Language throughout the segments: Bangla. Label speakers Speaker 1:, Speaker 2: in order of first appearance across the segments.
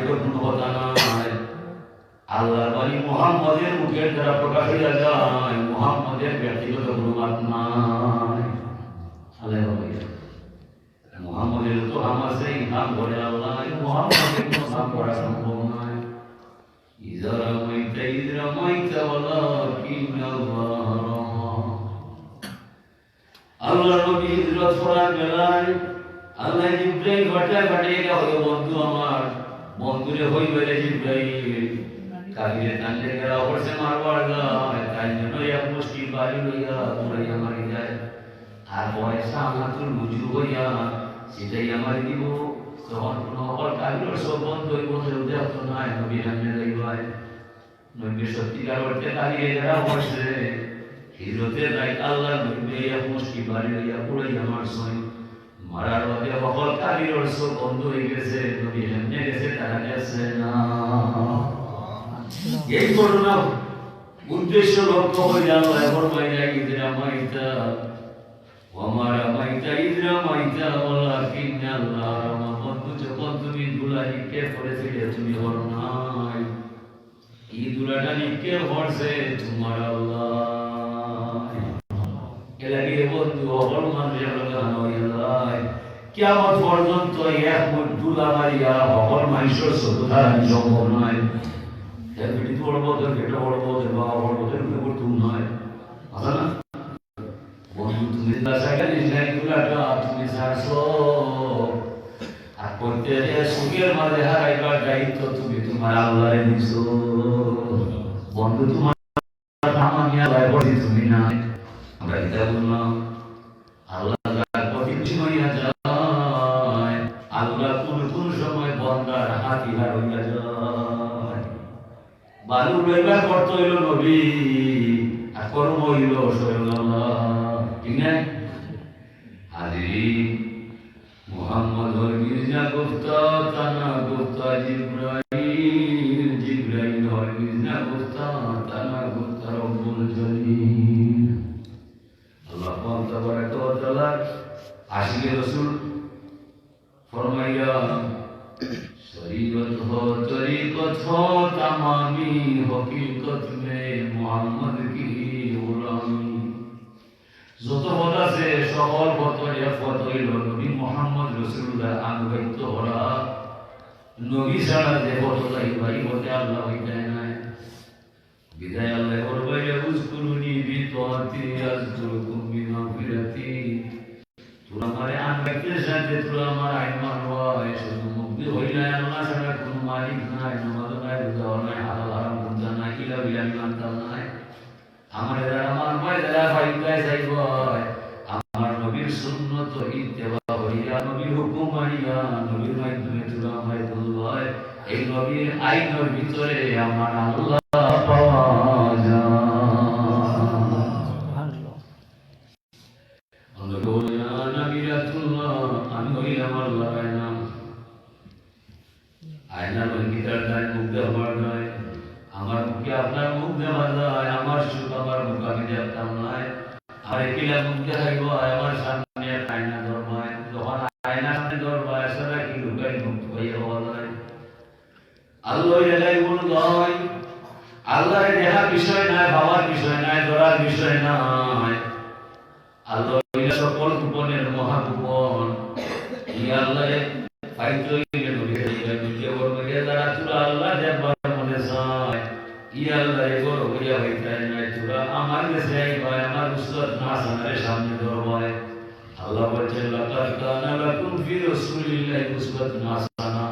Speaker 1: তো কোনো কথা নাই। আল্লাহর বাণী মুহাম্মদের মুখের দ্বারা প্রকাশ হইয়া যায়, মুহাম্মদের ব্যক্তিগত কোনো মাত নাই। মুহাম্মদের তো আমার সেই নাম করে আল্লাহ, মুহাম্মদের কোনো নাম করা সম্ভব নয়। ইযা রামাইতা ইয রামাইতা ওয়ালাকিন্নাল্লাহ, আল্লাহর নবী হিজরত করার বেলায় আল্লাহ জিবরাইল ঘটায় হলো বন্ধু আমার, বন্ধুরে হইবে জিবরাইল কাবিরে তান্ডে গেরা করছে মারবার যায়, তাই জন্য এক মুষ্টি বাড়ি লইয়া উড়াইয়া মারি যায়। আর পয়সা আমাতুল রুজু হইয়া সেটাই আমার দিব, তখন কোনো অকল কাবির সব বন্ধ হইব, দেখ তো নাই নবীর সামনে যাইবাই। নবীর সত্যিকার অর্থে কাবিরে গেরা করছে হিজরতে যাই, আল্লাহ নবী এক মুষ্টি বাড়ি লইয়া উড়াইয়া মারছই। মারার বাদে অকল কাবির সব বন্ধ হয়ে গেছে, নবী সামনে গেছে তারা গেছে না। এই ঘটনা উদ্দেশ্য লক্ষ্য হইয়া আল্লাহ ফরমাইয়া ইয রামাইতা ওয়া রামাইতা ইয রামাইতা ওয়ালাকিন্নাল্লাহ রামা। বন্ধু যখন তুমি দুলা নিক্ষেপ করেছিলে তুমি হর নাই, এই দুলাটা নিক্ষেপ করছে তোমার আল্লাহ। এলাকি বন্ধু অপর মানুষের লাগান হইয়া কিয়ামত পর্যন্ত এক মুঠ দুলা মারিয়া অপর মানুষের সততা সম্ভব নয়। বেটি বড় বড় বেটা বড় বড় বাবা বড় বড় উপর তুমি নয় আছে না বন্ধু, তুমি সাইকেল ইসলামগুলাটা তুমি ছাড়ছো, আর করতে সুখের মাঝে হারাইবার দায়িত্ব তুমি তোমার আল্লাহরে দিছো। বন্ধু তোমার সামান্য আল্লাহর প্রতি তুমি না, আমরা এটা বললাম আল্লাহ যার প্রতি হইয়া যায়, আল্লাহ কোন কোন সময় বন্দার হাতিয়ার হইয়া যায়। বালু রইবার করতে হইল নবী, আর কর্ম হইল স্বয়ং আল্লাহ, ঠিক না? হাজির মুহাম্মদ মির্জা গুফতা তানা গুফতা জিব্রাইল, জিব্রাইল মির্জা গুফতা তানা গুফতা রব্বুল জলিল। আল্লাহ পাক তাবারাকা ওয়া তাআলা আশিকে রাসূল ফরমাইয়া शरीयत हो तरीक़त हो तमामी हकीकत में मोहम्मद की गुलामी। যত পথ আছে সকল পথের এক পথ হইল নবী মুহাম্মদ রাসূলুল্লাহ আনুগত্য করা। নবী ছাড়া যে পথ যাইবা এই পথে আল্লাহ হইতে নাই। বিদায় আল্লাহ করবে উযকুরুনি বিতাআতি আযকুরুকুম বিমাগফিরাতি। তোরা আমারে আনুগত্যের সাথে তোরা আমার আইন মানবা, শুধু মুক্তি হইলে আল্লাহ ছাড়া কোনো মালিক নাই, নামাজ নাই, রোজা নাই, হালাল হারাম কোনটা নাই, ইলা বিলাল মানতাম নাই। আমার যারা মানবা যারা ফাইদায় যাইব, আমার নবীর সুন্নত ইত্তেবা করিয়া নবীর হুকুম মানিয়া নবীর মাধ্যমে তোরা আমায় বলবা, এই নবীর আইনের ভিতরে আমার আল্লাহ পাওয়া যায়। আমি হইলাম আল্লাহর আয়না, আয়নার অঙ্গীকার নাই, মুখ দেওয়ার নয়। আমার মুখে আপনার মুখ দেওয়া যায়, আমার সুখ আমার মুখ আমি দেখতাম নাই। আর একিলা মুখ দেখাইব আমার সামনে আয়না ধরবায়, যখন আয়না সামনে ধরবায় সেটা কি লুকাই মুখ হইয়া হওয়া যায়। আল্লাহ এলাই বল নয়, আল্লাহরে দেখার বিষয় নাই, ভাবার বিষয় নাই, ধরার বিষয় নাই। আল্লাহ সকল গোপনের মহাগোপন। এই আল্লাহরে পাইতে হইলে নবীর দিকে বড় হইয়া যারা তোরা আল্লাহ দেখবার মনে চায়, ই আল্লাহ বড় হইয়া হইতে নাই। তোরা আমার কাছে আইবাই, আমার উস্তাদ হাসানের সামনে ধরবাই। আল্লাহ বলছেন লাকাদ কানা লাকুম ফি রাসূলিল্লাহি উসওয়াতুন হাসানা।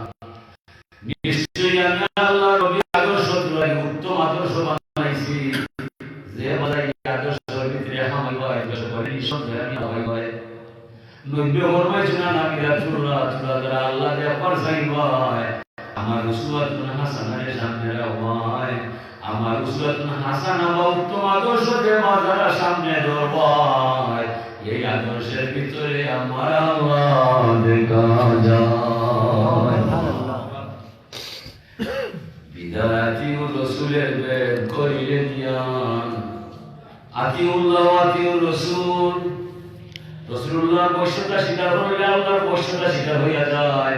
Speaker 1: নিশ্চয়ই আমি আল্লাহ নবীর আদর্শ তোরা উত্তম আদর্শ বানাইছি। যে বলে আদর্শের ভিতরে হামাইবা আদর্শ করে নিঃসন্দেহে আমি হামাইবাই। নবী ফরমাইছেন আমি রাসূলুল্লাহ যারা আল্লাহ দেখবার চাইবাই, আমার উসওয়াতুন হাসানার সামনে রাখবাই। আমার উসওয়াতুন হাসানা বা উত্তম আদর্শ যে যারা সামনে ধরবাই, এই আদর্শের ভিতরে আমার আল্লাহ দেখা যায়। বিদায়াতি ও রাসূলের বেদ করিলে জ্ঞান, আতিউল্লাহ আতিউর রাসূল। রাসূলুল্লাহ বৈশ্যতা স্বীকার করিলে আল্লাহর বৈশ্যতা স্বীকার হইয়া যায়।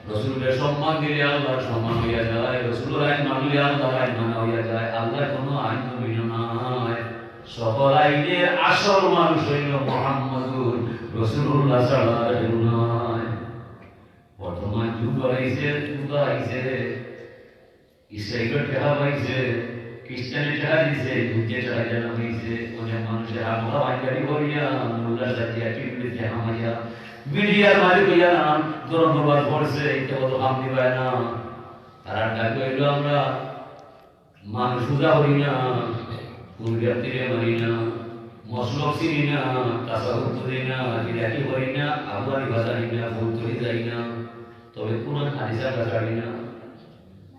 Speaker 1: রসুলের সম্মান দিলে আল্লাহর সম্মান হইয়া যায়, রসুলের আইন মানলে আল্লাহর আইন মানা হইয়া যায়। আল্লাহর কোনো আইন নবীন নাই। সকল আইনের আসল মানুষ হইল মুহাম্মদুর রাসূলুল্লাহ সাল্লাল্লাহু আলাইহি ওয়াসাল্লাম। বর্তমান যুগ আইছে, ইসরায়েলের টেহা পাইছে, খ্রিস্টানের টেহা দিছে, যুদ্ধে টেহা জানা হয়েছে। অনেক মানুষের আমরা বাঙ্গালি করিয়া মোল্লা সাজিয়া টিভিতে টেহা মাইয়া মিডিয়ার মালিক হইয়া নাম জনপ্রবাদ করছে, এটা কত কাম দিবায় না। তারা ডাকে হইল আমরা মানুষ পূজা করি না, মুরগাতিরে মারি না, মশলক চিনি না, তাসাউফ করি না, বিরাটি করি না, আবুয়ারি বাজারি না, ভুল করে যাই না, তবে কোরআন হাদিসা কাটারি না।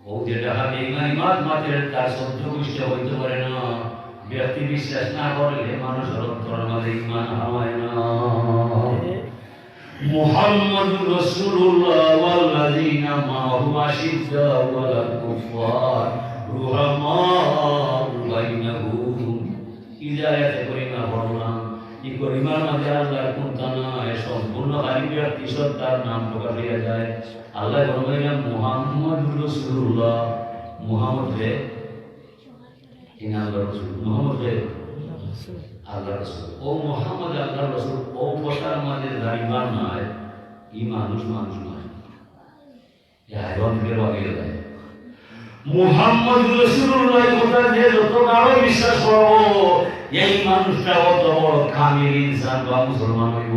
Speaker 1: ও যেটা হাতে ইমানি মাতের তার সহ্য গোষ্ঠী হইতে পারে না। ব্যক্তি বিশ্বাস না করলে মানুষের অন্তরের মাঝে ইমান হয় না। মুহাম্মাদুর রাসূলুল্লাহ ওয়াল্লাযীনা মা'হু আশিদ্দাউ আলাল কুফফার রুহামাউ বাইনাহুম। ইজায়াতে করিমা পড়লাম, এই করিমার মাঝে আল্লাহর কোনটা নয়, সম্পূর্ণ খালি ব্যক্তি সত্তার নাম প্রকাশ হইয়া যায়। আল্লাহ বললেন মুহাম্মাদুর রাসূলুল্লাহ, মুহাম্মদ হে আল্লাহর রাসূল, মুহাম্মদ হে আল্লাহর রাসূল। ও মুহাম্মদ আল্লাহর রাসূল, ও কথার মাঝে দাঁড়িবার নয়, এই মানুষ নয়, এ হায়ওয়ান থেকে বাগিয়ে যায়। মুহাম্মদ রাসূলুল্লাহ কথা যে যত কারো বিশ্বাস করবো, এই মানুষটা অত বড় কামিল ইনসান বা মুসলমান হইব।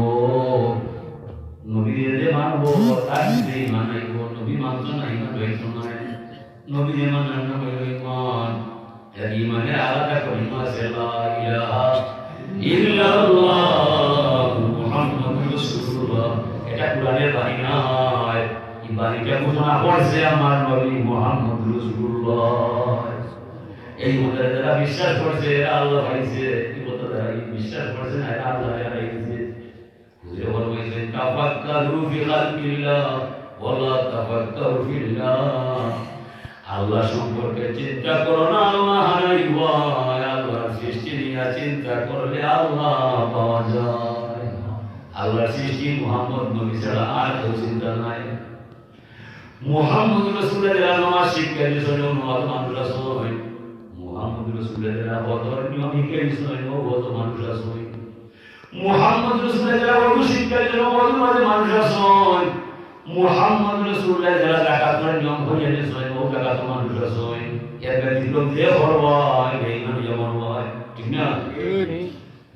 Speaker 1: নবীদের যে মানব তার যে মানাইব, নবী মানত না ইমান হইত না, নবী যে মানান না হইল ইমান। এর ইমানের আলাদা কলিমা আছে লা ইলাহা ইল্লাল্লাহ মুহাম্মাদুর রাসূলুল্লাহ। এটা কুরআনের বাণী নয়, এই বাণীটা ঘোষণা করছে আমার নবী মুহাম্মদ রাসূলুল্লাহ। এই মতে যারা বিশ্বাস করছে এরা আল্লাহ পাইছে, এই মতে যারা বিশ্বাস করছে না এরা আল্লাহ পাইছে। বুঝে বলবেন তাফাক্কারু ফি খালকিল্লাহ ওয়ালা তাফাক্কারু ফিল্লাহ। আল্লাহ সম্পর্কে চিন্তা করো না, আল্লাহ হারাইব। আল্লাহর সৃষ্টি নিয়ে চিন্তা করলে আল্লাহ পাওয়া যায়। আল্লাহর সৃষ্টি মুহাম্মদ নবী ছাড়া আর কেউ চিন্তা নাই। মুহাম্মদ রাসূলের নামাজ শিক্ষা দিয়েছেন উম্মত মানুষ আছে। মুহাম্মদ রাসূলের বদর নিয়ম শিক্ষা দিয়েছেন বহুত মানুষ আছে। মুহাম্মদ রাসূলের ওযু শিক্ষা দিয়েছেন বহুত মানুষ আছে। মুহাম্মদ রাসূলের যাকাতের নিয়ম করে দিয়েছেন ও যাকাত মানুষ আছে। এর ব্যতীত যে করবা এই মানে যেমন হয়, ঠিক না?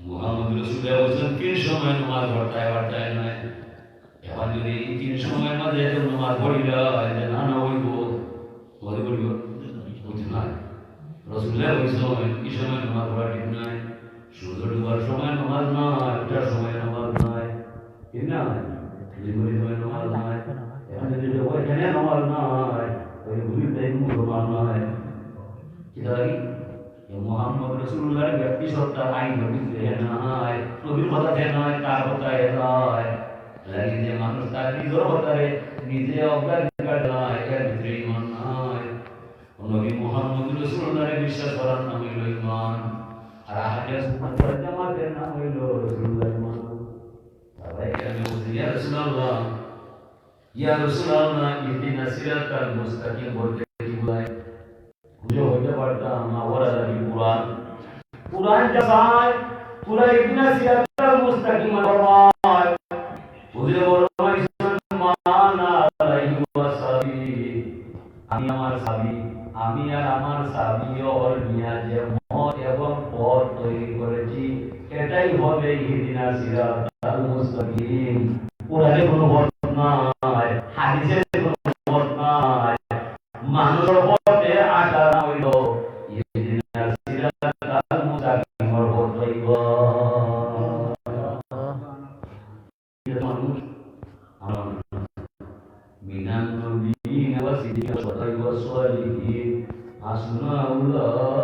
Speaker 1: মুহাম্মদ রাসূলের বলেছেন তিন সময় নামাজ পড়তে নয়। এখন যদি এই তিন সময়ের মাঝে নামাজ পড়িলা না হইব, বলব বুঝি না। রাসূলের বলেছেন এই সময় নামাজ পড়া ঠিক নয়, সূর্য ডুবার সময় নামাজ নয়, ওঠার সময় নামাজ নয়, ঠিক না? জীবনের সময় নামাজ নয়। এখন যদি ওইখানে নামাজ নয়, ওই ভুলিতে মুসলমান নয়। এটা কি মুহাম্মদ রাসূলুল্লাহর ব্যক্তি সত্তার আইন নবীতে নয়, নবীর কথাতে নয়, তার কথায় নয়। লাগি যে মানুষ তার নিজের কথারে নিজে অগ্রাধিকার দেয়, এর ভিতরে ইমান নয়। নবী মুহাম্মদ রাসূলুল্লাহর বিশ্বাস করার নাম হইল ইমান, আর আহলে সুন্নাত ওয়াল জামাতের নাম হইল রাসূলুল্লাহর ইমান। সবাই কেন বলছে ইয়া রাসূলুল্লাহ, ইয়া রাসূলুল্লাহ ইহদিনাস সিরাতাল মুস্তাকিম বলতে কি বোঝায়? বুঝে হইতে পারতাম না ওরা জানি কুরআন জানায় পুরা ইহদিনাস সিরাতাল মুস্তাকিম ফরমায়। বুঝে বলো মানা আলাইহি ওয়াসাবি, আমি আর আমার সাবিয়র নিয়া যে মত এবং পথ তৈরি করেছি এটাই হবে ইহদিনাস সিরাতাল মুস্তাকিম। কুরআনে কোনো বর্ণনা নাই, হাদিসে কোনো বর্ণনা নাই, মানুষের পথে আটা না হইল ইহদিনাস সিরাতাল মুস্তাকিমের পথ হইব। মানুষ মিনান নবিয়িন ওয়া সিদ্দিকিন ওয়া সালিহিন হাসনাউলাইকা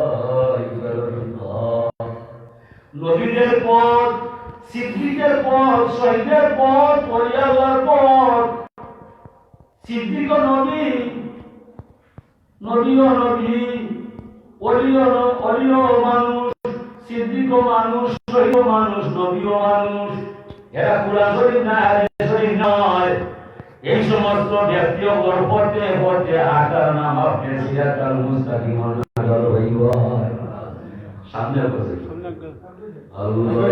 Speaker 1: রাফিকা। নবীদের পথ, সিদ্দিকের পথ, শহীদের পথ, ওলিয়ার পথ। সিদ্দিক নবী, নবীও নবী, ওলিও মানুষ, সিদ্দিকও মানুষ, শহীদও মানুষ, নবীও মানুষ। এরা কুরআন শরীফ না হাদিস শরীফ নয়, এই সমস্ত ব্যক্তিগত পথে পথে আকার নাম আপনি সিরাতাল মুস্তাকিম নাগাল হইব সামনে বসে আল্লাহ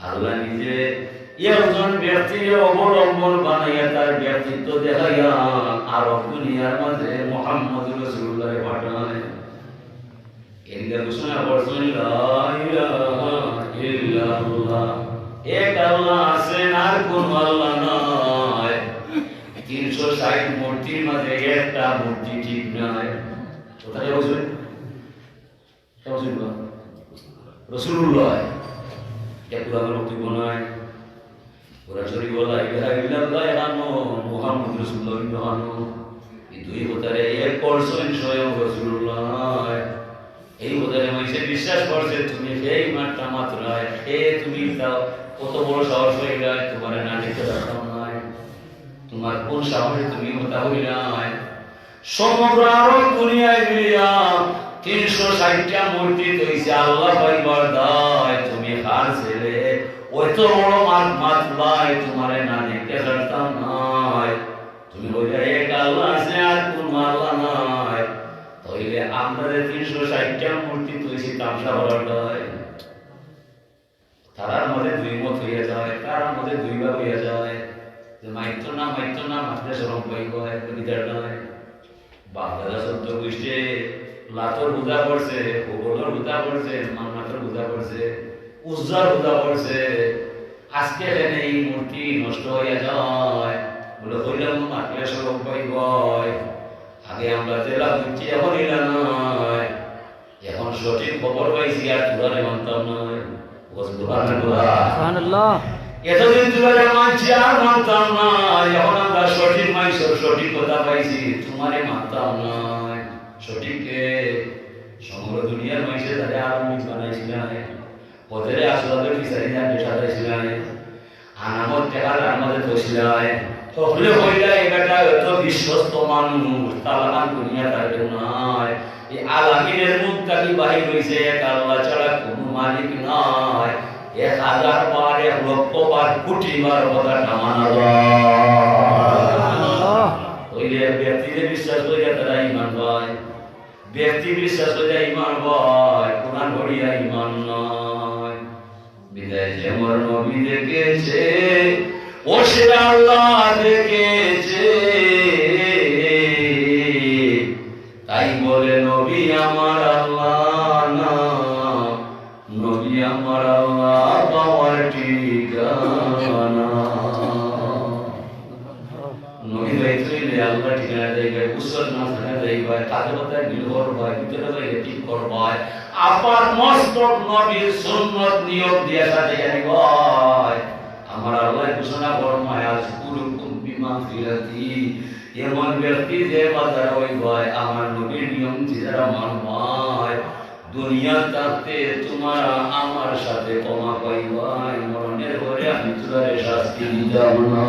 Speaker 1: আল্লাহ নিজে একজন ব্যক্তির অবলম্বন বানাইয়া তার ব্যক্তিত্ব দেখাইয়া আরব দুনিয়ার মাঝে মুহাম্মদ রাসূলুল্লাহ পাঠায়। এর ঘোষণা করছেন লা ইলাহা ইল্লাল্লাহ, এক আল্লাহ আছেন আর কোন আল্লাহ নাই। 360 মূর্তির মাঝে একটা মূর্তি ঠিক নাই। কোথায় বলছেন? রাসূলুল্লাহ একুরার বক্তব্য নয়, ওরা শরীফ বলা ইলাহা ইল্লাল্লাহ এখানো মুহাম্মদ রাসূলুল্লাহ এখানো এই দুই হতারে এক করছেন স্বয়ং রাসূলুল্লাহ। এই হতারে মাইসে বিশ্বাস করছে তুমি এই মাত্রা মাত্রায় এ তুমি তাও কত বড় সাহস হয়ে যায়, তোমার না দেখতে পারতাম নাই, তোমার কোন সাহসে তুমি হতা হই নাই। সমগ্র আরব দুনিয়ায় মিলিয়া 360টা মূর্তি তৈছে আল্লাহ পাইবার দায়, তুমি কার ছেলে ওই তো বড় মাত ভাই তোমারে না দেখতে পারতাম নাই, তুমি বলে এক আল্লাহ আছে আর কোন আল্লাহ নাই। তাইলে আপনাদের 360টা মূর্তি তৈছে তামসা করার দায়। তারার মধ্যে দুই মত হইয়া যায়, তার মধ্যে দুই ভাগ হইয়া যায় যে মাইত্য না মাত্রে সরম পাইব এক বিদার নয়। বাপদাদা সত্য গোষ্ঠী লাতর বুঝা পড়ছে, ওগলর বুঝা পড়ছে, মান্নাতর বুঝা পড়ছে, উজ্জার বুঝা পড়ছে। আজকে এখানে এই মূর্তি নষ্ট হইয়া যায় বলে হইলাম মাতলে সরম পাইব। আগে আমরা জেলা বুঝছি এখন এলা নয়, এখন সঠিক খবর পাইছি আর তুলারে মানতাম নয়। এতদিন তুলারে মানছি আর মানতাম না, এখন আমরা সঠিক মাইসর সঠিক কথা পাইছি তোমারে মানতাম নয়। সঠিককে সমগ্র দুনিয়ার মাইসে তারে আরামিত বানাইছিলেন, ওদের আসলাদের বিচারি যাকে সাজাইছিলেন, আনামত দেখার আমাদের দোষিলায় তখলে হইলা এটা এত বিশ্বস্ত মানুষ তালাকান দুনিয়া তার কেউ নাই। এই আলামিনের মুক্তাকি বাহির হইছে এক আল্লাহ ছাড়া কোনো মালিক নাই। 1000 বার 1 লক্ষ বার কোটি বার কথা মানা যায়। ওইলে ব্যক্তিদের বিশ্বাস করিয়া তারা ঈমান পায়, ব্যক্তি বিশ্বাস করিয়া ঈমান পায়, কোরআন পড়িয়া ঈমান নয়। বিদায় যে মোর নবী দেখেছে ও সে আল্লাহ দেখেছে, তাই বলে নবী আমার আল্লাহ না, নবী আমার আল্লাহ পাওয়ার ঠিকানা। নবী বাইতুলে আল্লাহ ঠিকানা দেয়, উসর না থাকা দেয়, কাজে কথায় নির্ভর হয়, ভিতরে বাইরে ঠিক করবায়। আপার মস্তক নবীর সুন্নত নিয়ম দিয়া সাথে জানি ভাই আমার আল্লাহ ঘোষণা ফরমায় আজকুরুকুম বিমাগফিরাতি, এমন ব্যক্তি যে বাজার ওই ভাই আমার নবীর নিয়ম যারা মানবায় দুনিয়া তাতে তোমার আমার সাথে ক্ষমা পাইবাই, মরণের পরে আমি তোরে শাস্তি দিতাম না।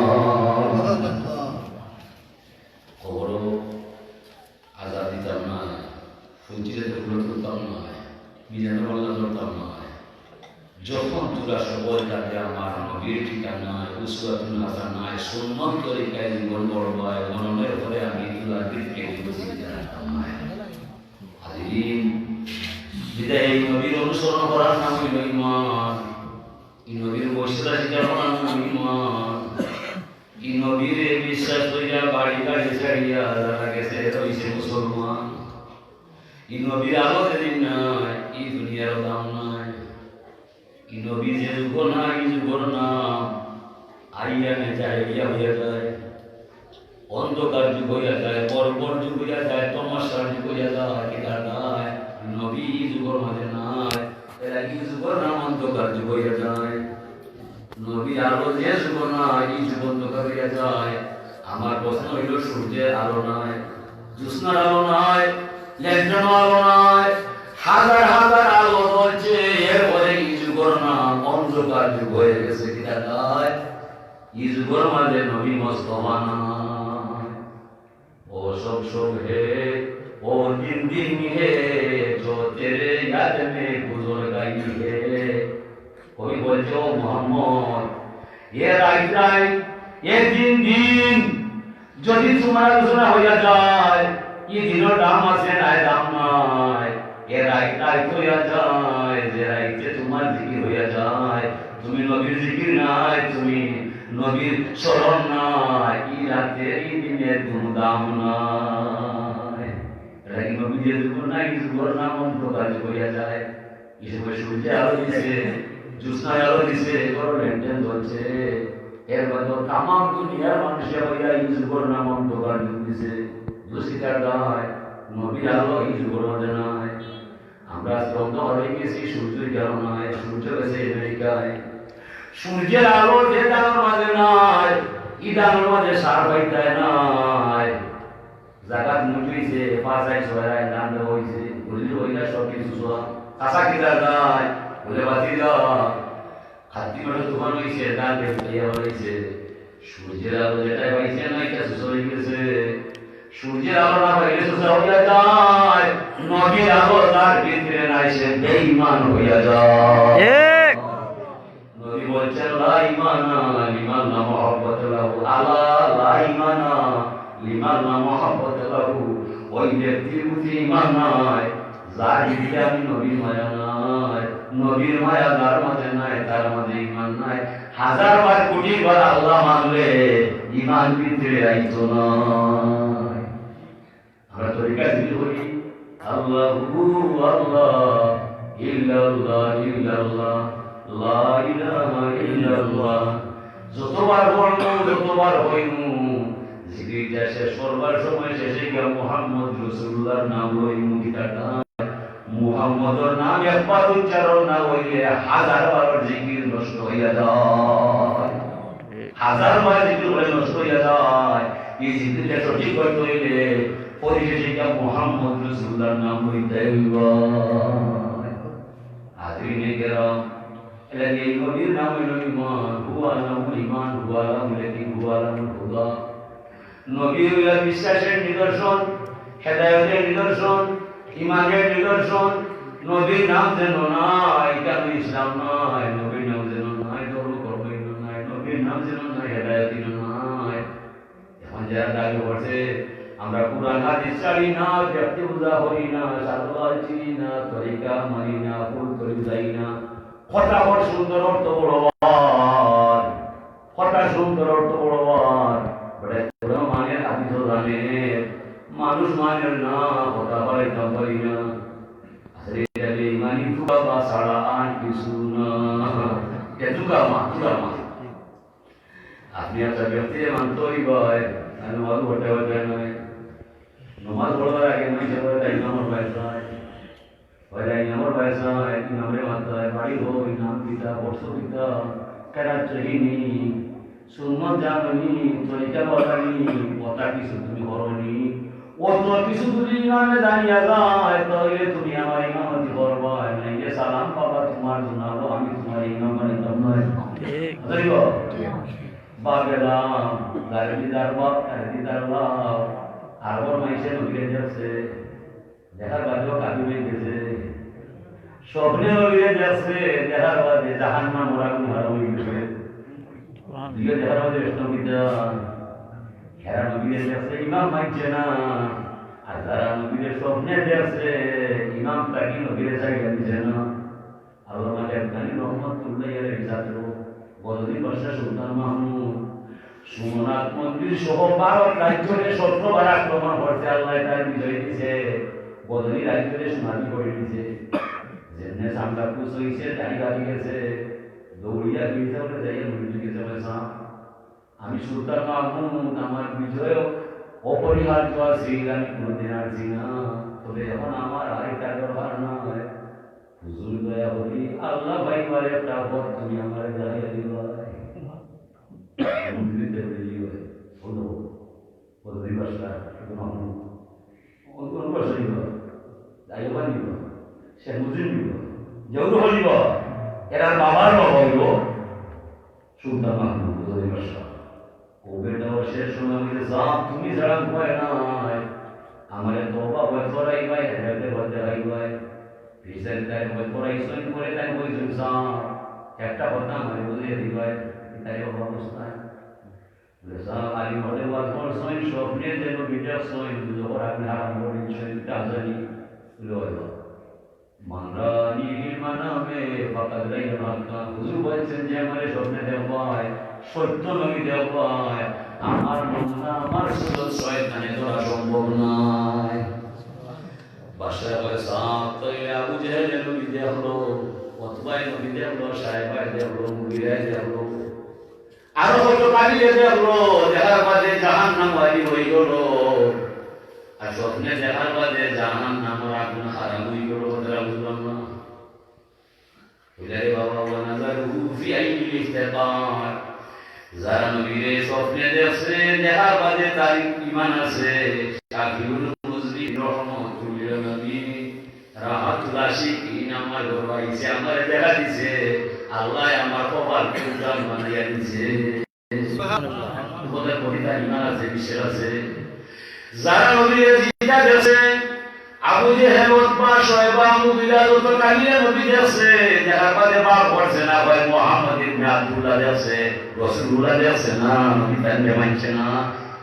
Speaker 1: চিঠিতে ফুল তুলতাম নয়, বিজানো বল্লা ধরতাম নয়। যখন তোরা সবল যাবে আমার নবীর ঠিকানায়, উসওয়াতুল হাসানায়, সুন্নত তরিকায় জীবন গড়বায়, মননের পরে আমি তোরা বৃত্তিকে বুঝিয়ে জানাতাম নয়। হাজিরিন, বিদায় এই নবীর অনুসরণ করার নাম হইল ঈমান। এই নবীর বৈশিষ্ট্য শিকার করার নাম ঈমান। এই নবীর বিশ্বাস করিয়া বাড়ি গাড়ি ছাড়িয়া যারা গেছে রইছে মুসলমান। এই নবীর আলো যেদিন নাই, এই দুনিয়ার দাম নাই। এই নবীর যে যুগ নাই, এই যুগর নাম আইয়া নে যায়, ইয়া হইয়া যায়, অন্ধকার যুগ হইয়া যায়, বর্বর যুগ হইয়া যায়, তমাশার যুগ হইয়া যায়। কিনা নাই, নবী যুগর মাঝে নাই, এরা এই যুগর নাম অন্ধকার যুগ হইয়া যায়। নবী আলো যে যুগ নাই, এই যুগ অন্ধকার হইয়া যায়। আমার প্রশ্ন হইল, সূর্যের আলো নাই, জ্যোৎস্নার আলো নাই, ল্যান্টার্ন আলো নাই, হাজার হাজার আলো জ্বলছে, এরপরে এই যুগর নাম অন্ধকার যুগ হয়ে গেছে। কিনা নাই, এই যুগর মাঝে নবী মুস্তাফা নাই। ও সব সব হে, ও দিন দিন হে, जो तेरे याद में गुजर गई है। कोई বলছে, ও মোহাম্মদ, এ রাইট রাইট, এ দিন দিন যদি তোমার আলোচনা হইয়া যায়, এই দিনের দাম আছে নাই, দাম নাই। এ রাইট রাইট হইয়া যায়, যে রাইটে তোমার জিকির হইয়া যায়। তুমি নবীর জিকির নাই, তুমি নবীর স্মরণ নাই, এই রাতে এই দিনের কোনো দাম নাই। রাগি নবী যে যুগ নাই, এই যুগর নাম অন্ধকার যুগ হইয়া যায়। হিসেবে সূর্যে আলো দিছে, জ্যোৎস্নায় আলো দিছে, বড় লেনদেন চলছে। এর মধ্যে তামাম দুনিয়ার মানুষের হইয়া এই যুগর নাম অন্ধকার যুগ দিছে। দোষিতার দায়, নবীর আলো এই যুগর মধ্যে নাই। আমরা আজকে অন্ধকার হয়ে গেছি, সূর্যের আলো নাই, সূর্য গেছে আমেরিকায়। সূর্যের আলো যে দানোর মাঝে নাই, এই দানোর মাঝে সার পাইতায় নাই। জাগাত মুঠুইছে, পাঁচাই ছয় দান দেওয়া হয়েছে, বললি হইলা সব কিছু সব কাঁচা কিদার নাই, বলে বাতি দেওয়া খাদ্য মেটে দোকান হয়েছে, দান দেওয়া হয়েছে। সূর্যের আলো যেটাই পাইছে না, এটা সুস্থ হয়ে গেছে। সূর্যের আলো না পাইলে সুস্থ হইয়া যায়, নবীর আলো তার ভিতরে নাই, সে বেঈমান হইয়া যায়। নবী বলছেন, লা ঈমানা লিমান লা মুহাব্বাতা লাহু, আলা লা ঈমানা লিমান লা মুহাব্বাতা লাহু। ওই ব্যক্তির প্রতি ঈমান নাই যার হৃদয়ে আমি নবীর মায়া নাই। নবীর মায়া যার মাঝে নাই, তার মাঝে ঈমান নাই। হাজার বার কোটি বার আল্লাহ মানলে ঈমান ভিতরে আইতো না। আমরা তরিকা জিকির করি, আল্লাহু আল্লাহ, ইল্লাল্লাহ ইল্লাল্লাহ, লা ইলাহা ইল্লাল্লাহ। যতবার বলবো, যতবার হইমু, জিকিরটা শেষ করবার সময় শেষে গিয়া মুহাম্মদ রাসূলুল্লাহর নাম লইমু। কিতাটা মুহাম্মদের নাম একবার উচ্চারণ না হইলে হাজার বার জিকির নষ্ট হইয়া যায়, হাজার বার জিকির হলে নষ্ট হইয়া যায়। এই জিকিরটা সঠিক করতে হইলে পরিশেষে গিয়া মুহাম্মদ রাসূলুল্লাহর নাম লইতে হইব। হাজিরিনে কেরাম, এই নবীর নাম হইল ঈমান। হুয়া আলামুল ঈমান, হুয়া আলামুল ইয়াকিন, হুয়া আলামুল হুদা। নবী হইল বিশ্বাসের নিদর্শন, হেদায়েতের নিদর্শন, ঈমানের নিদর্শন। নবীর নাম যেন নাই, কেন ইসলাম নাই। নবীর নাম যেন নাই, ধর্ম কর্ম নাই। নবীর নাম যেন নাই, হেদায়েত নাই। এখন যারা দাবি করছে আমরা কুরআন হাদিস ছাড়ি না, ব্যক্তি পূজা করি না, সাধুবাদ চিনি না, তরিকা মানি না, ফুল তরি যাই না, কথা বড় সুন্দর, অর্থ বড় বার, কথা সুন্দর, অর্থ বড় বার, মানের হাদিস জানে, মানুষ মানের না, কথা বলে পারি না। আসলে ইমানি ফুকা ছাড়া আর কিছু না। আপনি একটা ব্যক্তি মানতেই হয়, নমাজ পড়তে হতে নয়। নমাজ পড়বার আগে মানুষের বলে ইমামর বয়স হয়, ইমামর বয়স হয়, ইমামরে মানতে হয়। বাড়ি হই, নাম পিতা, বর্ষ পিতা, কেনা চহিনি, সুন্নত জানি, তরিকা বলানি, কথা কিছু তুমি করনি, অত কিছু যদি ইমামে জানিয়া যায়, তাহলে তুমি আমার ইমামতি করবা। নাইলে সালাম পাবা তোমার জনাবো, আমি তোমার ইমাম বানাইতাম নয়। বাগেলাম গাড়ি দারবা, গাড়ি দারবা, আরবর মাইসে নবীরে যাচ্ছে, দেখার বাদেও কাবি হয়ে গেছে স্বপ্নে নবীরে দেখছে দেখার বাদে জাহান্নাম ওরা কোন হারাম হয়ে গেছে দিয়ে দেখার বাদে বিষ্ণুবিদ্যা হেরা নবীরে দেখছে ইমাম মানছে না আর যারা নবীরে স্বপ্নে দেখছে ইমাম তাকে নবীরে চাইয়া দিছে না আল্লাহ মাঝে একখানি রহমতুল্লাহ আলাইহি ছাত্র বদরী বাদশাহ সুলতান মাহমুদ সোমনাথ মন্দির সহ ভারত রাজ্যে 17বার আক্রমণ করতে আল্লাহ তার বিজয় দিছে বদরী রাজ্যে সোনালি করে দিছে যেমনে সামলা পুষ হয়েছে তাই গাড়ি গেছে দৌড়িয়া গিয়েছে বলে যাইয়া মন্দির গেছে পয়সা আমি সুলতান মাহমুদ আমার বিজয় অপরিহার্য আছে আমি কোনোদিন আসছি না তবে এখন আমার আরেকটা দরকার নয় হুজুর দয়া করি আল্লাহ ভাই মারে একটা পথ তুমি আমার দেখাইয়া দিবা মন্দিরে বেরিয়ে হয় হলো বদরী বাদশাহ মাহমুদ কোন বাদশাহ নিব দায়বা নিব সে মুজিব নিব যেগুলো হলিব এরা বাবার বাবা হইব সুলতান মাহমুদ বদরী বাদশাহ কবে দেওয়া শেষ সময় বলে সাপ তুমি ছাড়া ভয় নাই আমার তোবা ভয় করাই ভাই হেঁটে ভয় দেখাই ভাই পিসের তাই ভয় করাই সই করে তাই বলছেন সাপ একটা কথা মানে বুঝিয়ে দিবাই তাই অবস্থায় সাপ আলী হলে বাজমর সই স্বপ্নে যেন বিজয় সই যখন আপনি হারাম করেন শরীরটা জানি লয় মানরানি মানামে ফাকাদ রাইনা হাক্কা হুজুর বলছেন যে আমারে স্বপ্নে দেখায় সত্য নবী দেখায় আমার নমুনা আমার সুযোগ শয়তানে ধরা সম্ভব নয় বাদশাহ বলে সাপ তাইলে আবু জেহেল নবী দেখলো অতবাই নবী দেখলো সাহেবাই দেখলো মুগিরাই দেখলো আরো হয়তো কালিয়ে দেখলো দেখার বাদে জাহান্নাম বাড়ি হয়ে গেল আর স্বপ্নে দেখার বাদে জাহান্নাম আগুন হারাম হয়ে গেল তারা বুঝলাম না বুঝারে বাবা ওয়ানাজারু ফি আইনিল ইফতিকার যারা নবীরে স্বপ্নে দেখছে দেখার বাদে তার ঈমান আছে শাকিরুল মুজরি রহমাতুল নবী রাহাতুল আশিকিন আমার গর্বাইছে আমার দেখা দিছে আল্লাহ আমার কপাল উজ্জ্বল বানাইয়া দিছে সুবহানাল্লাহ ওদের পরিতা ঈমান আছে বিশ্বাস আছে যারা নবীরে জিন্দা দেখছে আবু জেহেল উতবা শয়বা মুগিরা যত কালিয়া নবী দেখছে দেখার বাদে বাপ করছে না ভাই মুহাম্মদ ইবনে আব্দুল্লাহ দেখছে রাসূলুল্লাহ দেখছে না নবী তাকে মানছে না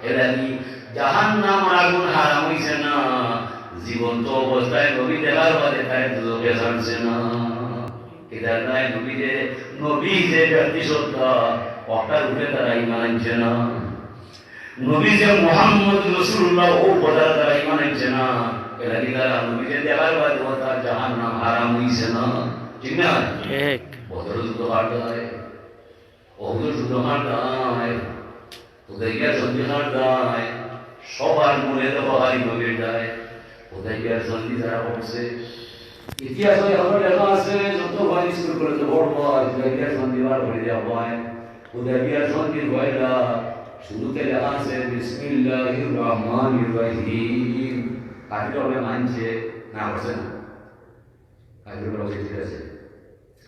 Speaker 1: এরা কি জাহান্নাম আগুন হারাম হইছে না জীবন্ত অবস্থায় নবী দেখার বাদে তাই দুজকে ছাড়ছে না এটা নাই নবী যে ব্যক্তি সত্তা ওটার উপরে তারা ঈমান আনছে না নবী যে মুহাম্মদ রাসূলুল্লাহ ও কথাটা তারা ঈমান আনছে না এরা কি তারা নবীকে দেখার বাদে তার জাহান্নাম হারাম হইছে না ঠিক না ঠিক বদর যুদ্ধ হারদায় ওহুদ যুদ্ধ হারদায় হুদাইবিয়ার সন্ধি হারদায় সবার মনে দফাহারি নবীর যায় হুদাইবিয়ার সন্ধি যারা করছে ইতিহাসে আমরা লেখা আছে যত ভাই স্কুল করে তো বড় হয় হুদাইবিয়ার সন্ধি বার করে দেওয়া হয় হুদাইবিয়ার সন্ধির ভয়টা শুরুতে লেখা আছে বিসমিল্লাহির রহমানির রহিম কাজটা হবে মানছে না করছে না কাজটা বলা ঠিক আছে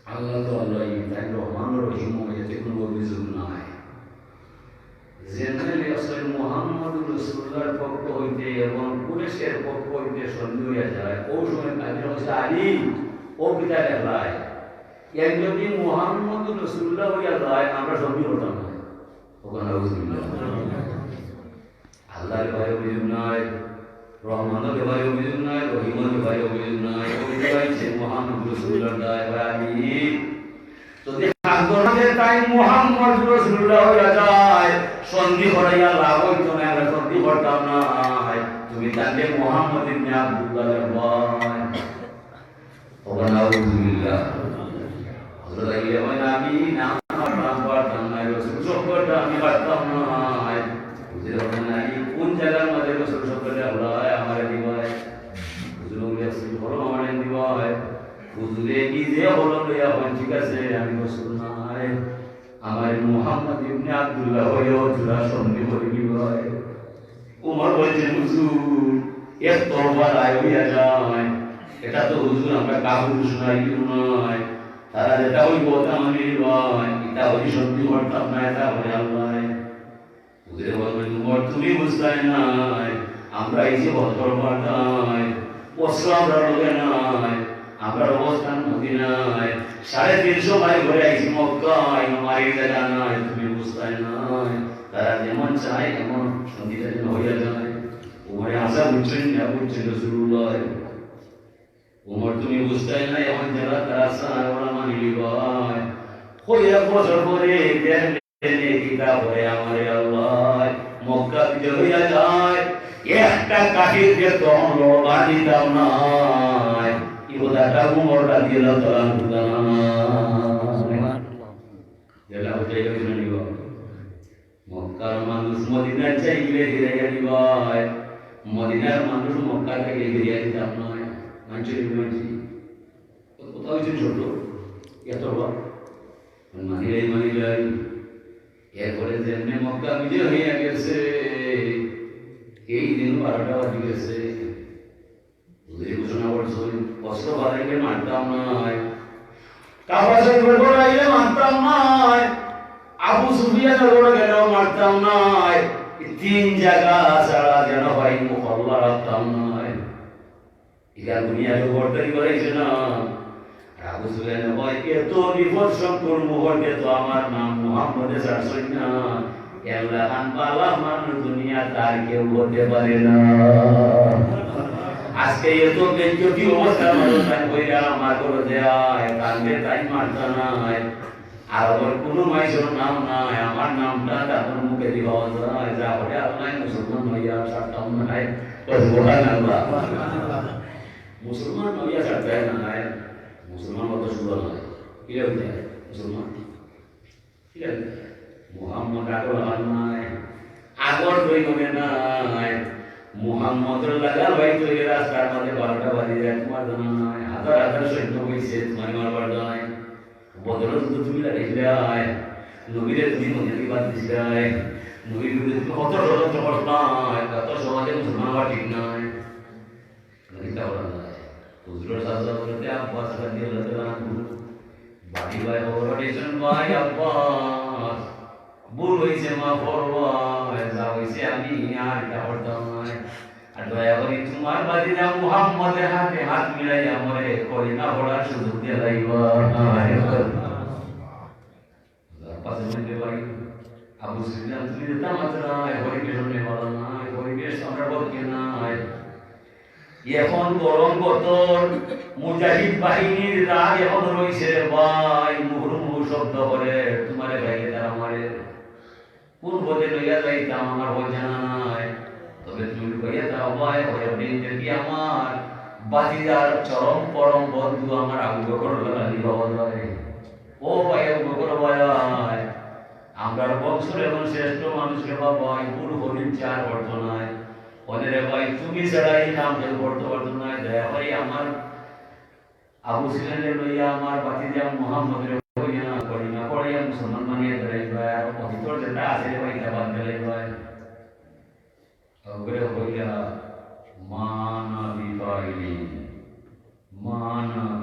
Speaker 1: আল্লাহ তো আল্লাহ তাই রহমান রহিম এতে কোনো অভিযোগ নাই জেনারেলি আসলে মুহাম্মদ রাসূলুল্লাহর পক্ষ হইতে এবং কুরেশের পক্ষ হইতে সন্ধি হইয়া যায় ও সময় কাজটা হচ্ছে আলী ও পিতা লেখায় এর যদি মুহাম্মদ রাসূলুল্লাহ হইয়া যায় আমরা সন্ধি করতাম না ওখানে আল্লাহর ভয়ে অভিযোগ নাই রহমানের ভয়ে অভিযোগ নাই রহিমের ভয়ে অভিযোগ নাই অভিযোগ মুহাম্মদ রাসূলুল্লাহ দায় যদি আন্দোলনের তাই মুহাম্মদ রাসূলুল্লাহ হইয়া যায় সন্ধি করাইয়া লাভ হইতো না আমরা সন্ধি করতাম না তুমি তাকে মুহাম্মদ ইবনে আব্দুল্লাহ ভাই ওখানে আউযুবিল্লাহ হযরত আইয়ুব নবী নাম পাঠাম না রাসূল শব্দটা আমি পারতাম না যেরকম নাই কোন জায়গার মধ্যে রাসূল শব্দটা আল্লাহ আমারে দিবায় হুজুর রাসূল বড় আমারে দিবায় হুজুরে কি যে হলো লইয়া হয় ঠিক আছে আমি রাসূল নাই আমার মুহাম্মদ ইবনে আব্দুল্লাহ হইও জুরা সন্ধি করে দিবায় ওমর বলছেন হুজুর এক তরবার আইয়া যায় এটা তো হুজুর আমরা কাবুল শোনাই নয় তারা যেটা ওই কথা মানি নয় এটা ওই সত্যি করতাম না এটা বলে আল্লাহ হুজুরে বলবেন উমর তুমি বুঝতে নাই আমরা এই যে বদর মারতাই অস্ত্র আমরা লোকে নাই, আমার অবস্থান মদিনায়, 350 মাইল ঘুরে আইছি মক্কায়, আমার জায়গা নাই, তুমি বুঝতাই নাই, তারা যেমন চায় এমন সঙ্গীতা যেন হইয়া যায়। উমরে আশা বুঝছেন না, বুঝছেন রাসূলুল্লাহ, উমর তুমি বুঝতাই না এমন যারা তারা চায় ওরা মানিলি ভাই, হইয়া বছর পরে দেখলে কিতাব হয়ে আমার আল্লাহ মক্কা বিজয় হইয়া যায়, একটা কাফিরকে তখন লড়বা দিতাম না, ইবাদতটা উমরটা দিল তোরা বুঝানা না, যেটা হচ্ছে এই জন্য নিব মক্কার মানুষ মদিনার চাইলে ঘিরে গেলি ভাই, মদিনার মানুষ মক্কা থেকে ঘিরিয়ে দিতাম নয়, মানছি কোথাও হয়েছে ছোট এত মানি যাই। এরপরে যেমনি মক্কা বিজয় হইয়া গেছে, এই দিন 12টা বাজে গেছে, ঘোষণা করছো কষ্ট বাড়াইলে মানতাম নয়, কাবাসে গড়াইলে মানতাম নয়, আবু সুফিয়ানের গড়ে গেলেও মানতাম নয়, 3 জায়গা ছাড়া যেন ভাই মুখল্লা রাখতাম নয়, এখান দুনিয়াকে বর্তারি করাইছে না। আবু সুফিয়ান ভাই এত বিপদ সংকট মুহূর্তে তো আমার নাম মুহাম্মদে ছাড়ছই না, আল্লাহ আনবালা মানুষ দুনিয়া তার কেউ হতে পারে না। আজকে এত বেজ্জতি অবস্থা মানুষ কইরা আমার করে দেয়, কান্দে তাই মারতা নাই, আর আবার কোনো মাইসের নাম নাই, আমার নামটা তাদের মুখে দিবা যায়, যা করে আল্লাহ মুসলমান হইয়া ছাড়তাম নাই, সুবহানাল্লাহ, মুসলমান হইয়া ছাড়তে নাই, মুসলমান কত সুন্দর নয়, কি হইতে মুসলমান ঠিক আছে, মুহাম্মদ আগর নাই, আগর দই হবে নাই, মুহাম্মদের লাগা ভাই তো এই রাস্তার মধ্যে 12টা বাজে যায়, তোমার জানা নাই, হাজার হাজার সৈন্য হয়েছে তোমার মারবার যায়, বদর যুদ্ধ তুমি লাগাইছিলাই, নবীরে তুমি মন্দিরে বাদ দিছিলাই, নবীর বিরুদ্ধে তুমি কত ষড়যন্ত্র করতাম, কত সমাজে মুসলমান হওয়া ঠিক নয়, নদীটা বলা যায় হুজুরের সাজা বলতে আব্বাস রাদিয়াল্লাহু তাআলা আনহু বাড়ি ভাই ওরটেশন ভাই আব্বাস ভুল হইছে মা পড়বা যা হইছে আমি আর এটা করতাম না, আর দয়া করে তোমার বাদিনা মুহাম্মদের হাতে হাত মিলাই আমারে কলিমা পড়ার সুযোগ দিয়ে লাইবা। পাশে মধ্যে ভাই আবু সুফিয়ান তুমি যেটা মাত্রা পরিবেশ নেওয়া না, পরিবেশ আমরা বলতে নাই, এখন গরম বতর মুজাহিদ বাহিনীর রাগ এখন রয়েছে ভাই, মুহুর্মুহু শব্দ করে তোমারে ভাইকে তারা মারে, কোন পথে লইয়া যাইতাম আমার বই জানা নাই, তবে তুমি কইয়া দাও ভাই যদি আমার বাজিদার চরম পরম বন্ধু আমার আবু বকর লালি বাবা যায়, ও ভাই আবু বকর ভাই আমরা বংশের এবং শ্রেষ্ঠ মানুষকে বাবা পুরো হরিণ চার অর্থ নাই, ওদের ভাই তুমি ছাড়াই নাম কেউ করতে পারতো না, দয়া ভাই আমার আবু সুফিয়ানের লইয়া আমার বাতিজা মুহাম্মদের হইয়া কলিমা পড়াইয়া মুসলমান বানিয়ে ধরাই ভাই, আর অন্তর যেটা আছে ভাই তা বাদ দিলাই ভাই, ওগুলো হইয়া মানা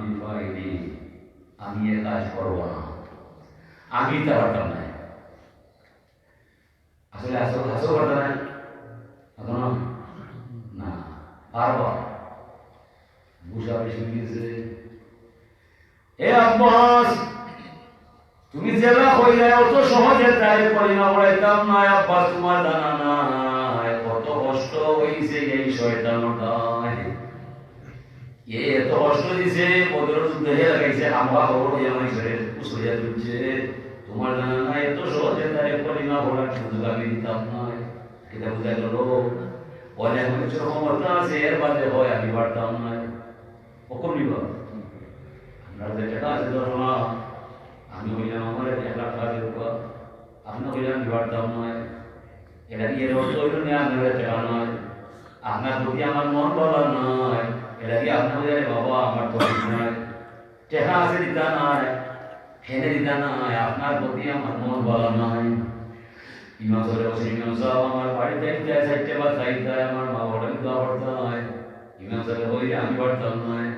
Speaker 1: বিফাইলি আমি এ কাজ করবো না, আমি তা পারতাম না, আসলে হাসো পারতাম না এখন না, পারবা বুঝা বেশি গিয়েছে, এ আব্বাস তুমি জেলা হইলে অত সহজে তাই কলিমা পড়াইতাম না, আব্বাস তোমার জানা নাই কত কষ্ট হইছে এই শয়তানটায়, এত কষ্ট দিছে বদর যুদ্ধে লাগাইছে, আমরা খবর হইয়া মাইছে উসইয়া দিচ্ছে, তোমার জানা নাই এত সহজে তাই কলিমা পড়ার সুযোগ আমি দিতাম না, এটা বুঝা গেল অনেক কিছু ক্ষমতা আছে এর বাদে হয় আমি পারতাম না, কখন নিব আপনার যে টাকা আছে ধরো না, আমি হইলাম আমার 1 লাখ টাকা দেব, আপনি হইলাম পারতাম নয়, এটা কি এর অর্থ হইল না আপনার টাকা নয়, আপনার প্রতি আমার মন বলা নয়, এটা কি আপনার বাবা আমার তো নয়, টাকা আছে দিতা নয়, খেতে দিতা নয়, আপনার প্রতি আমার মন বলা নয়, ইমাম সাহেব আমার বাড়িতে চাইতে বা চাইতে আমার মা বড় দোয়া করতে হয়, ইমাম সাহেব হইলে আমি পারতাম নয়,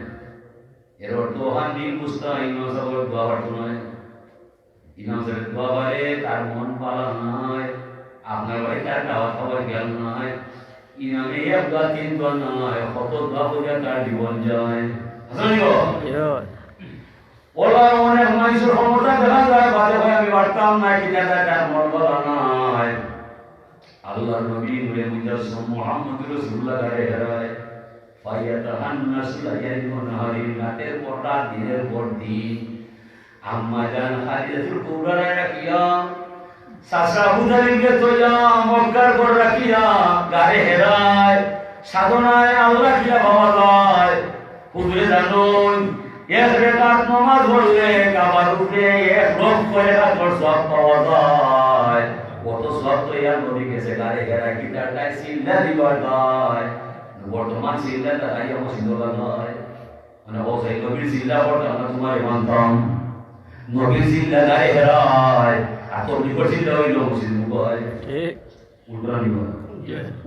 Speaker 1: এর অর্থ হানি বুঝতা ইমাম সাহেবের দোয়া পারতো নয়, ইমাম সাহেব দোয়া পারে তার মন পালা নয়, আপনার বাড়ি তার খাওয়া খাবার গেল নয়, ইমামে একবার তিনবার নয় কতবার পূজা তার জীবন যায় ওলা অনেক মানুষের ক্ষমতা দেখা যায় বাদে ভাই আমি পারতাম না কি দেখা তার মন বলা নয় আল্লাহর নবী নূরে মুজাসসাম মুহাম্মদ রাসূলুল্লাহ গায়ে হেরায় ফায়াতাহান্নাস লাইয়ান নাহারি রাতের পর রাত দিনের পর দিন আম্মা জান খাদিজাতুল কুবরা রাখিয়া সাসা হুদাইবিয়া তোয়া মক্কার পর রাখিয়া গায়ে হেরায় সাধনায় আল্লাহ কিয়া ভাবা যায় হুজুরে জানুন এক রাকাত নামাজ পড়লে কাবার উপরে এক লক্ষ রাকাত সওয়াব পাওয়া যায় কত সওয়াব তো ইয়ার নবী কাছে গায়ে হেরায় কিতাটাই সিল্লা দিবার যায় বর্তমান সিল্লা তাই আমার সিদ্ধা নয় মানে ও সেই নবীর সিল্লা পড়তে আমরা তোমার মানতাম নবীর সিল্লা গায়ে হেরায় আর তো নিকট সিল্লা হইল মুসলিম কয় ঠিক উল্টা নিব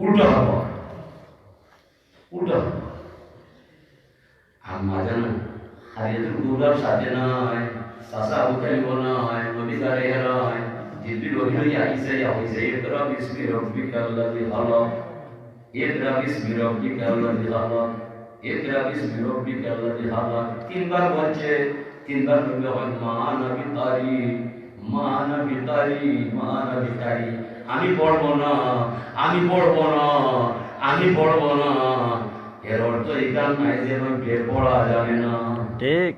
Speaker 1: উল্টা হবে উল্টা আম্মা জানো হারিয়াতুল কুবরার সাথে নয় সাসা উঠাইব নয় নবী গায়ে হেরায় জিবরিল ওহিয়া আইসা হইছে ইকরা বিসমি রাব্বিকাল্লাযী খালাক ইকরা বিসমি রাব্বিকাল্লাযী খালাক ইকরা বিসমি রাব্বিকাল্লাযী খালাক তিনবার বলছে তিনবার নবী হয় মা নবী তারি মা নবী তারি মা নবী তারি আমি পড়ব না আমি পড়ব না আমি পড়ব না এর অর্থ এটা নাই যে নবী পড়া যাবে না ঠিক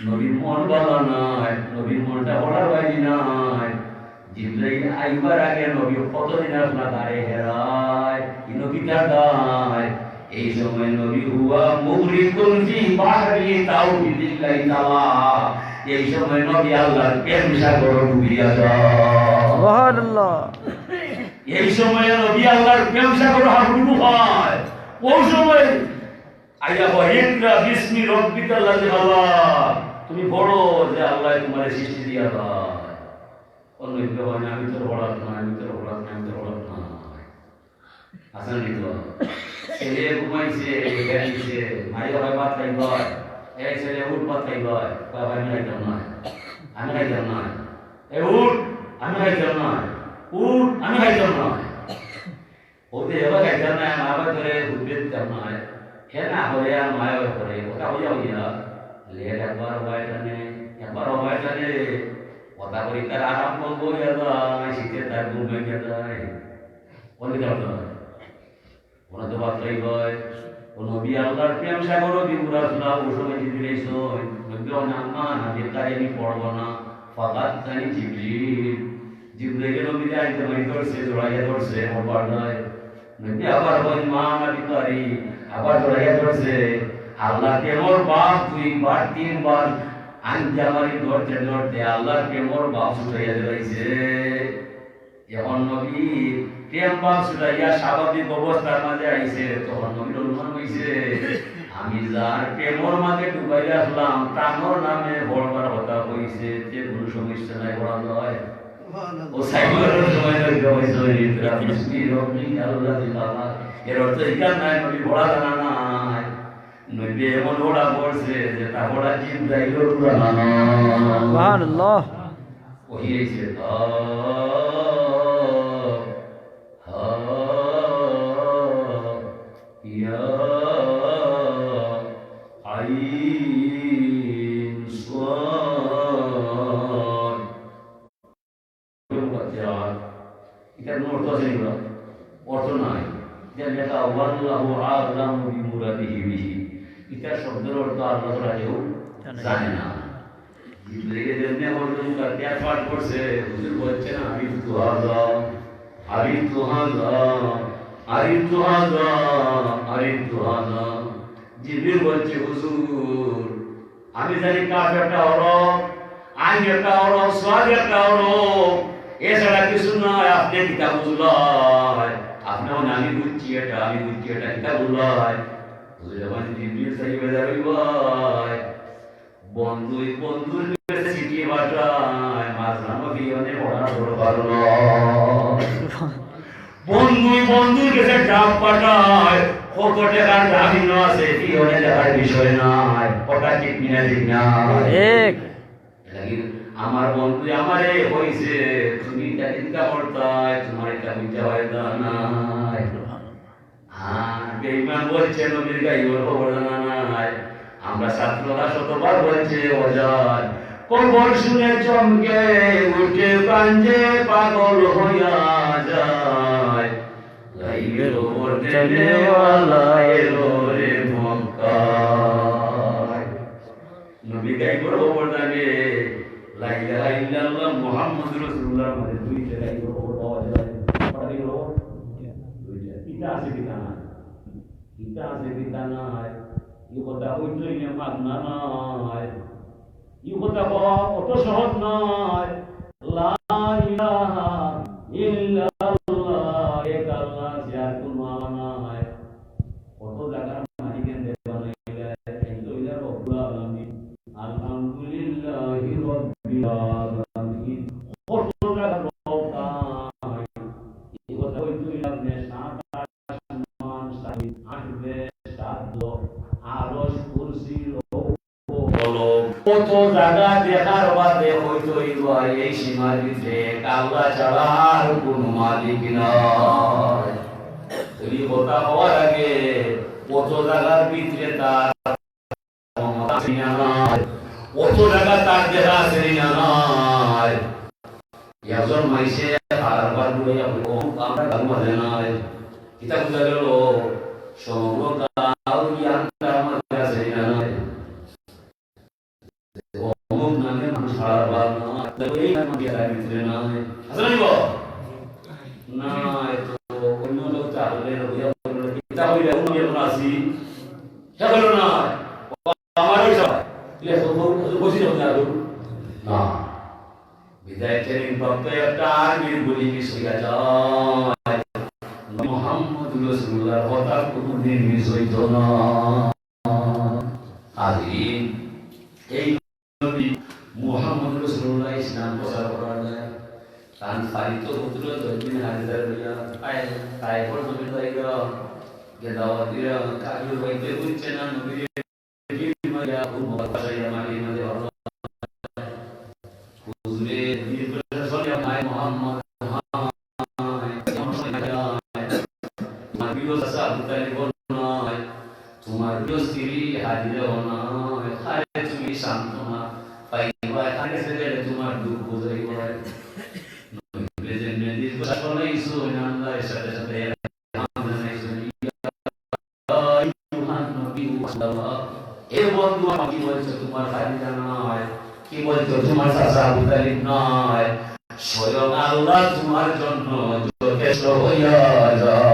Speaker 1: নবীর মন ভালো নয় নবীর মনটা পড়ার বাইরে নাই জিবরাইল আইবার আগে নবী কতদিন আপনার গায়ে হেরায় এই নবীটা গায় এই সময় নবী হুয়া মুগরিকুন ফি বাহরি তাওহিদিল্লাহি তাআলা এই সময় নবী আল্লাহর প্রেম সাগরে ডুবিয়া যায় সুবহানাল্লাহ এই সময় নবী আল্লাহর প্রেম সাগরে হাবুডু হয় ওই সময় আইয়া ইকরা বিসমি রাব্বিকাল্লাযী খালাক তুমি পড়ো যে আল্লাহ তোমার সৃষ্টি দিয়া যায় অন্য ভগবান আমি তো পড়াত না আমি তো পড়াত না আমি তো পড়াত না আসলে নিতো ছেলে ঘুমাইছে গেছে মাইয়া হয় ভাত খাইব এই ছেলে উঠ ভাত খাইব বাবা আমি খাইতাম না আমি খাইতাম না এ উঠ আমি খাইতাম না উঠ আমি খাইতাম না ওতে এবার খাইতাম না মা বাবা ধরে উঠতে দিতাম না কেনা হলে আর মায়া করে ওটা হইয়া হইয়া লেট একবার হবাইটানে কথা বলি তার আরাম করবো শীতে তার ঘুম ভেঙে যায় অনেক ওনা তো বার্তাই হয় ও নবী আল্লাহর প্রেম সাগর বিপুরা শোনা ও সময় জিবরিল সই নবী আম্মা নবী তাই আমি পড়ব না ফাকাত তানি জিবরিল নবী আইতে মাই ধরছে জড়াইয়া ধরছে ওবার নয় নবী আবার বল মা নবী তারি আবার জড়াইয়া ধরছে আল্লাহ কেমন বাপ দুইবার তিনবার আঞ্জামারি ধরতে ধরতে আল্লাহর কেমন বাপ ছুটাইয়া ধরাইছে যখন নবী প্রেম বাপ ছুটাইয়া স্বাভাবিক অবস্থার মাঝে আইছে তখন নবীর অনুমান হইছে আমি যার প্রেমর মাঝে ডুবাই আসলাম তামর নামে বড়বার কথা কইছে যে কোনো সমস্যা নাই বড় নয় ও সাইকেলের সময় হইছে ইকরা বিসমি রাব্বিকাল্লাযী খালাক এর অর্থ এটা নাই নবী বড় জানা নাই নবী এমন ওড়া পড়ছে যে তা ওড়া জিবরাইল কুরআন সুবহানাল্লাহ ওহিয়েছে ইয়া আইন সাদ এটা অর্থ আছে না অর্থ নাই যে লেখা ওয়াল্লাহু আ'লামু বিমুরাদিহি বিহি এটা শব্দের অর্থ আল্লাহ তাআলা কেউ জানে না জিবরিল যেমনি অর্জন করতে পাঠ করছে হুজুর বলছেন আরিফতুহা জিবরিল বলছে হুজুর আমি জানি কাফ একটা হরফ আইন একটা হরফ সাদ একটা হরফ এছাড়া কিছু নয় আপনি কিতাবুল্লাহ আপনার আমি বুঝছি এটা কিতাবুল্লাহ যখন জিবরিল সাহেব ভাই বন্ধুর কাছে চিঠি পাঠায় মাঝরানো বিয়নে পড়া ধরে পারল বন্ধুর কাছে ডাক পাঠায় কত টাকার দাবি আছে বিয়নে দেখার বিষয় নাই কথা ঠিক না ঠিক না ঠিক আমার বন্ধু আমারে হইছে তুমি এটা চিন্তা করতাই তোমার এটা বুঝতে হয় না বেঈমান বলছে নবীর গাইবর খবর জানা নাই। আমরা ছাত্ররা শতবার বলছে অজায় খবর শুনে চমকে উঠে কাঞ্জে পাগল হইয়া যায়। গাইবের খবর দেনেওয়ালা এলো রে মক্কায়। নবী গাইবর খবর জানে লা ইলাহা ইল্লাল্লাহ মুহাম্মাদুর রাসূলুল্লাহ মানে দুইটা গাইবর খবর পাওয়া যায়। দুইটা আছে কিনা kita asli tanah, ibu kota itu ini makna nai, ibu kota kota shohod nai, la ilaha illallah, ek Allah siapun mana nai, kota jaga manikan dewan ini, itu ya Rabbul Alamin, Alhamdulillahi Rabbil Alamin, kota jaga kota, ibu kota itu yang nesnat কত জায়গা দেখার বাদে হয়তো এই সীমার ভিতরে আল্লাহ ছাড়া আর কোনো মালিক নয়। তুমি কথা হওয়ার আগে কত জায়গার ভিতরে তার কত জায়গা তার দেখা আছে নাই। একজন মাইসে হারবার বলে আমরা গাল মাঝে নাই এটা বোঝা গেল সমগ্র কাল জ্ঞানটা আমার কাছে নাই। অমুক নামে মানুষ হারবার নয় এই নাম দিয়ে ভিতরে নাই আসলে নিব না তো অন্য লোক চাহলে এটা হইলে অন্য যেমন আসি সে হলো না আমারই সব বসি না বিদায় ট্রেনিং প্রাপ্ত একটা আর্মির বলি মিস হইয়া যায়। মুহাম্মদুর রাসূলুল্লাহর কথা কোনদিন মিস হইতো না। আদিন এই নবী মুহাম্মদুর রাসূলুল্লাহ ইসলাম প্রচার করার যায় তান ফারিত পুত্র দক্ষিণ হাজার হইয়া তাই পর্যন্ত হইয়া দাওয়াত দিয়া কাজু হইতে বুঝছে না নবী মায়া উম্মত বাসাইয়া মাটি মাঝে হলো হুজুরে বীর প্রশাসন মাই মুহাম্মদ তোমার স্ত্রী হাজির নয় খালে তুমি সান্ত্বনা পাইবা এখানে গেলে তোমার দুঃখ বুঝাইব সাথে সাথে এর বন্ধু কি বলছো তোমার হাজিরা নয় কি বলছো তোমার চাচা আবু তালিব নয় স্বয়ং আল্লাহ তোমার জন্য যথেষ্ট হইয়া যায়।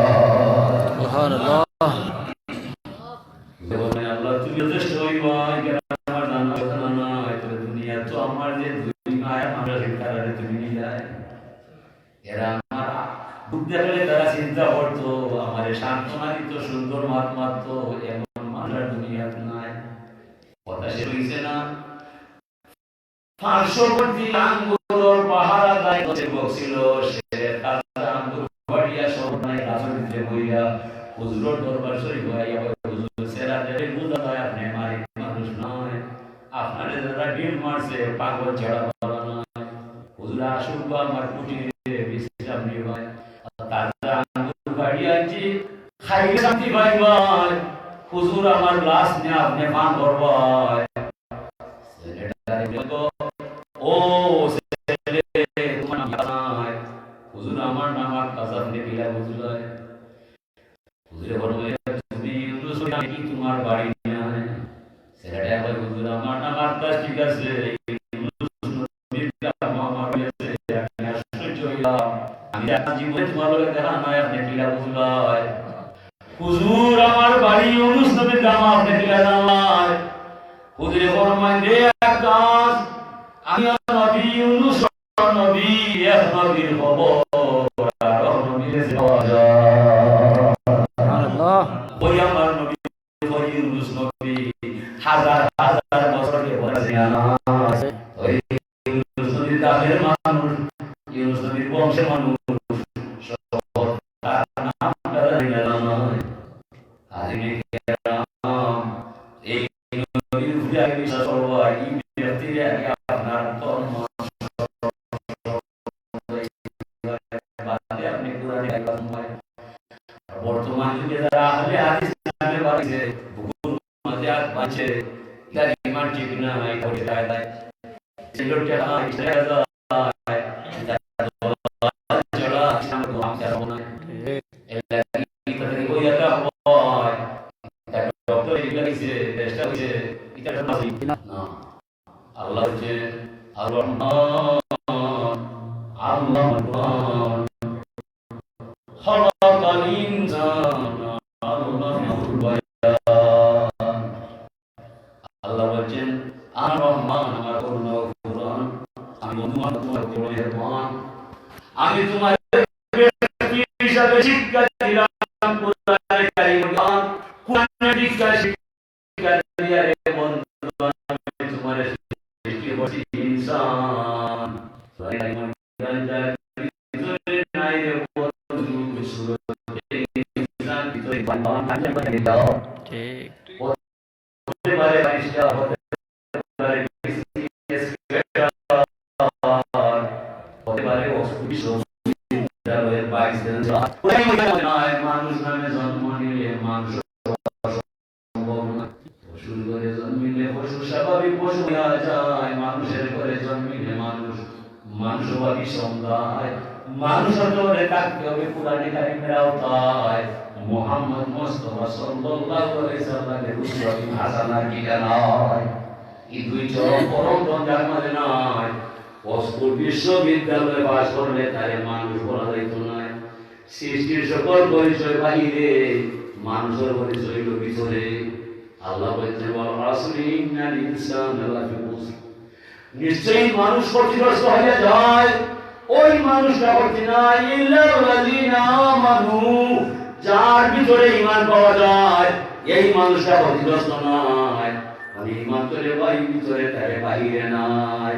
Speaker 1: সুবহানাল্লাহ। আল্লাহ তুমি যথেষ্ট হইবা আমার জানা কথা নয় তো দুনিয়া তো আমার যে দুই মায়া আমরা কারণে তুমি নিয়ে যায় এরা আমার দুঃখ দেখলে তারা চিন্তা করতো আমার সান্ত্বনা দিত সুন্দর মাত মারতো এমন মানুষ দুনিয়া নাই কথা সে হইছে না। পার্শ্ববর্তী আঙ্গুর পাহারা দায় বসছিল সে কাঁচা আঙ্গুর বাড়িয়া সব নাই গাছের ভিতরে বইয়া হুজুর দরবার শরীফ হইয়া হুজুর সেরা দেবে বুঝা যায় আপনি মারি মানুষ নয় আপনারে যারা ডিল মারছে পাগল ছাড়া বলা নয় হুজুর আসুক বা আমার কুটিরে বিশ্রাম নিবাই তাজা আঙ্গুর বাড়িয়া আনছি খাইলে শান্তি পাইবাই হুজুর আমার গ্লাস নিয়ে আপনি পান করবাই ও ছেলে তোমার নাম হুজুর আমার নাম আর কাসাব নে বিলা হুজুর হুজুরে বলবে তুমি ইউনুস নাকি তোমার বাড়ি নাই ছেলেটা বলে হুজুর আমার নাম আর কাজ ঠিক আছে ইউনুস নবীর নাম আমার আছে আমি আশ্চর্য হইলাম আমি আজ জীবনে তোমার লগে দেখা নাই আপনি বিলা হুজুর হুজুর আমার বাড়ি ইউনুস নবীর নাম আপনি বিলা নাই হুজুরে ফরমায় দে এক কাজ আমি নবী ইউনুস নবী এক নবীর খবর আর নবীর যাওয়া সুবহানাল্লাহ ওই আমার নবী ওই ইউনুস নবী হাজার হাজার বছরের পরে আছে ওই ইউনুস নবীর দামের মানুষ ইউনুস নবীর বংশের মানুষ সব তার নাম তারা জানা নয় আদিনে কেরাম এই নবীর পূজা বিশ্বাস করব এই ব্যক্তিরা আপনার ধর্ম বর্তমান যুগে যারা মাঝে হাত পাচ্ছে তার ইমান ঠিক না হয় পড়ে যায় সেগুলোকে ইসরায়েল যায় চলা সামনে আমাদের মনে এলা কি ওই একটা হয় ডক্টর ইংলিশে টেস্ট হচ্ছে এটা না আল্লাহ হচ্ছে আর রহমান আল্লাহ রহমান খলাকাল ইনসানা আল্লাহুল বায়ান আল্লাহ বলেন আর রহমান আমার করুণা ও কুরআন আমি মধুময় তোমার মেহেরবান আমি তোমার ব্যক্তি হিসাবে শিক্ষা দিলাম কোরআনে কারীম কোরআনের শিক্ষা দিয়া রে বন্ধু আমি তোমার সৃষ্টি করেছি ইনসান ইনসান ভিতরে নাই রে বন্ধু সুরতে ইনসান ভিতরে বাবা কাজে করে দাও ঠিক হতে পারে পরিষ্কার হতে পারে হতে পারে অসুবিধা বিদ্যালয়ের 22 দিন মানুষ নামে জন্ম নিলে মানুষ সম্ভব না পশুর ঘরে জন্মিলে পশু স্বাভাবিক পশু হয়ে যায় মানুষের ঘরে জন্মিলে মানুষ মানুষবাদী সন্ধ্যায় মানুষের ঘরে থাকতে হবে কোরআনে কারিমের আওতায় মুহাম্মদ মুস্তাফা সাল্লাল্লাহু আলাইহি সাল্লামের উসওয়াতুন হাসানাহ কি জানায় এই দুই চরম পরম দরজার মাঝে নাই অস্কুল বিশ্ববিদ্যালয়ে পাশ করলে তারে মানুষ বলা যাইত না সৃষ্টির সকল পরিচয় বাহিরে মানুষের পরিচয় হইল ভিতরে আল্লাহ বলছেন ওয়াল আসরি ইন্নাল ইনসানা লাফি খুসর নিশ্চয়ই মানুষ ক্ষতিগ্রস্ত হয়ে যায় ওই মানুষটা করতে না ইল্লাল্লাযিনা আমানু যার ভিতরে ঈমান পাওয়া যায় এই মানুষটা ক্ষতিগ্রস্ত নয় মানে ঈমান করে ভিতরে তারে বাহিরে নাই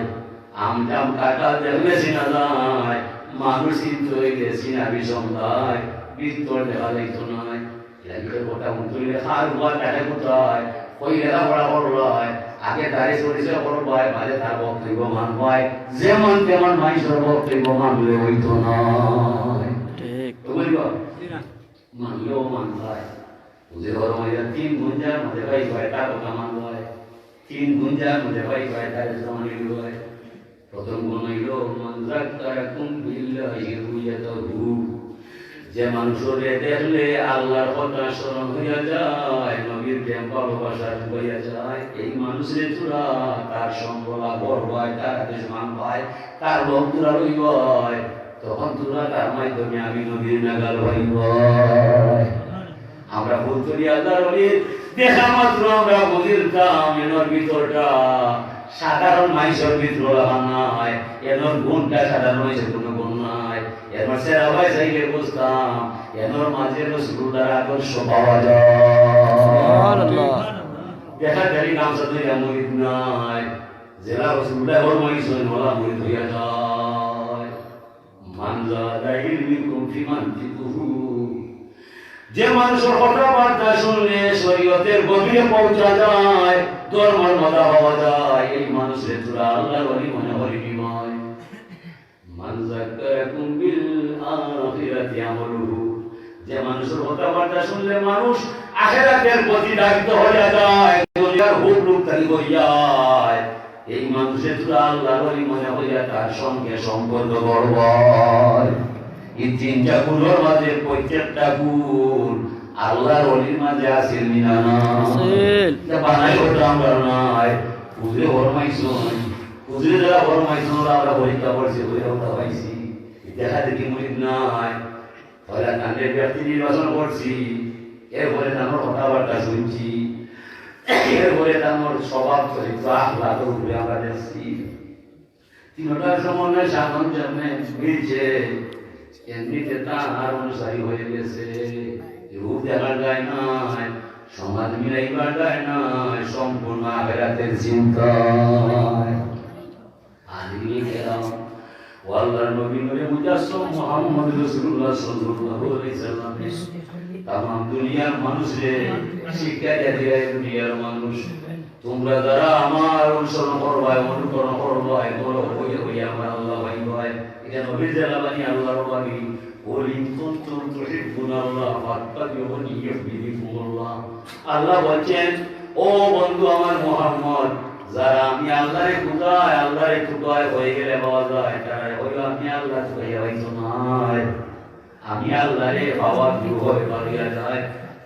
Speaker 1: আমজাম কাটা দেখলে চিনা যায় মানুষ কিন্তু হইলে চিনা বিষন্ধায় ভিতর দেখা যাইত নয় এগুলো গোটা উঠলে খার গোয়া কাটে কোথায় ওই লেখা পড়া করলায় আগে তারে পরিচয় করবায় মাঝে তার বক্তব্য মানবায় যেমন তেমন মানুষের বক্তব্য মানলে হইতো নয় ঠিক মানলেও মানবায় বুঝে ঘর মাঝে 3 গুঞ্জার মধ্যে ভাই ভাই তার কথা মানবায় 3 গুঞ্জার মধ্যে ভাই ভাই তার মানিল হয় প্রথম গুণ হইল মান যাক্কারাকুম বিল্লাহি রুয়াতাহু যে মানুষরে দেখলে আল্লাহর কথা স্মরণ হইয়া যায় নবীর প্রেম ভালোবাসা হইয়া যায় এই মানুষের চূড়া তার সম্পলা বড় হয় তার আদেশ মান হয় তার ভক্তরা রইব তখন তোরা তার মাধ্যমে আমি নবীর নাগাল হইব আমরা ভুল করি আল্লাহর ওলির দেখা মাত্র আমরা বুঝিতাম এর ভিতরটা সাধারণ মানুষের ভিতর নাই এর গুণটা সাধারণ মানুষের কোনো গুণ নাই এর মাঝে আবার চাইলে বুঝতাম এর মাঝে রসুলুল্লাহর আদর্শ পাওয়া যায় দেখা গেলি নাম সাথে মুরিদ নাই জেলা রসুলুল্লাহ ওর মাইসন ওলা মুরিদ হইয়া যায় মানজা দাইল মিকুম ফি মানতিকুহু যে মানুষের কথাবার্তা শুনলে শরীয়তের গভীরে পৌঁছা যায় ধর্মের মজা পাওয়া যায় এই মানুষের তোরা আল্লাহর ওলি মনে হরি বিময় মান যাক্কারাকুম বিল আখিরাতি আমলুহু যে মানুষের কথাবার্তা শুনলে মানুষ আখিরাতের প্রতি দায়িত্ব হয়ে যায় দুনিয়ার হুকুম তারি হইয়া এই মানুষের তোরা আল্লাহর ওলি মনে হইয়া তার সঙ্গে সম্পর্ক গড় হয় এই তিনটা গুণের মাঝে প্রত্যেকটা গুণ আল্লাহর ওলির মাঝে আছে মিনা না এটা বানাই ওটা আমরা নাই বুঝে ফরমাইছন বুঝে যারা ফরমাইছন আমরা পরীক্ষা করছি বুঝে ওটা পাইছি দেখা দেখি মুরিদ নাই তাহলে তাদের ব্যক্তি নির্বাচন করছি এরপরে তার কথাবার্তা শুনছি এরপরে তার স্বভাব চরিত্র আখলাকের উপরে আমরা দেখছি তিনটার সমন্বয় সাধন জন্মে মিলছে এমনিতে তার অনুসারী হয়ে গেছে রূপ দেখা যায় না সমাজ মিলাইবার যায় না সম্পূর্ণ আখিরাতের চিন্তায় আদিকে গেলাম আল্লাহর নবী নূরে মুজাসসাম মুহাম্মদ রাসূলুল্লাহ সাল্লাল্লাহু আলাইহি সাল্লাম তামাম দুনিয়ার মানুষের শিক্ষা দিয়ে দুনিয়ার মানুষ তোমরা যারা আমার অনুসরণ করবা অনুকরণ করবা বড় হইয়া আমার আল্লাহ ভাই এটা নবীর জালাবানি আল্লাহর বাণী ওলিন কুনতুম তুহিব্বুনাল্লাহ ফাত্তাবিউনি ইউহিব্বুকুমুল্লাহ আল্লাহ বলেন ও বন্ধু আমার মোহাম্মদ, যারা আমি আল্লাহরে খুদায় হয়ে গেলে পাওয়া যায়, তারা হইল আমি আল্লাহ হইতো নয়, আমি আল্লাহরে বাবা হয়ে পারিয়া যায়।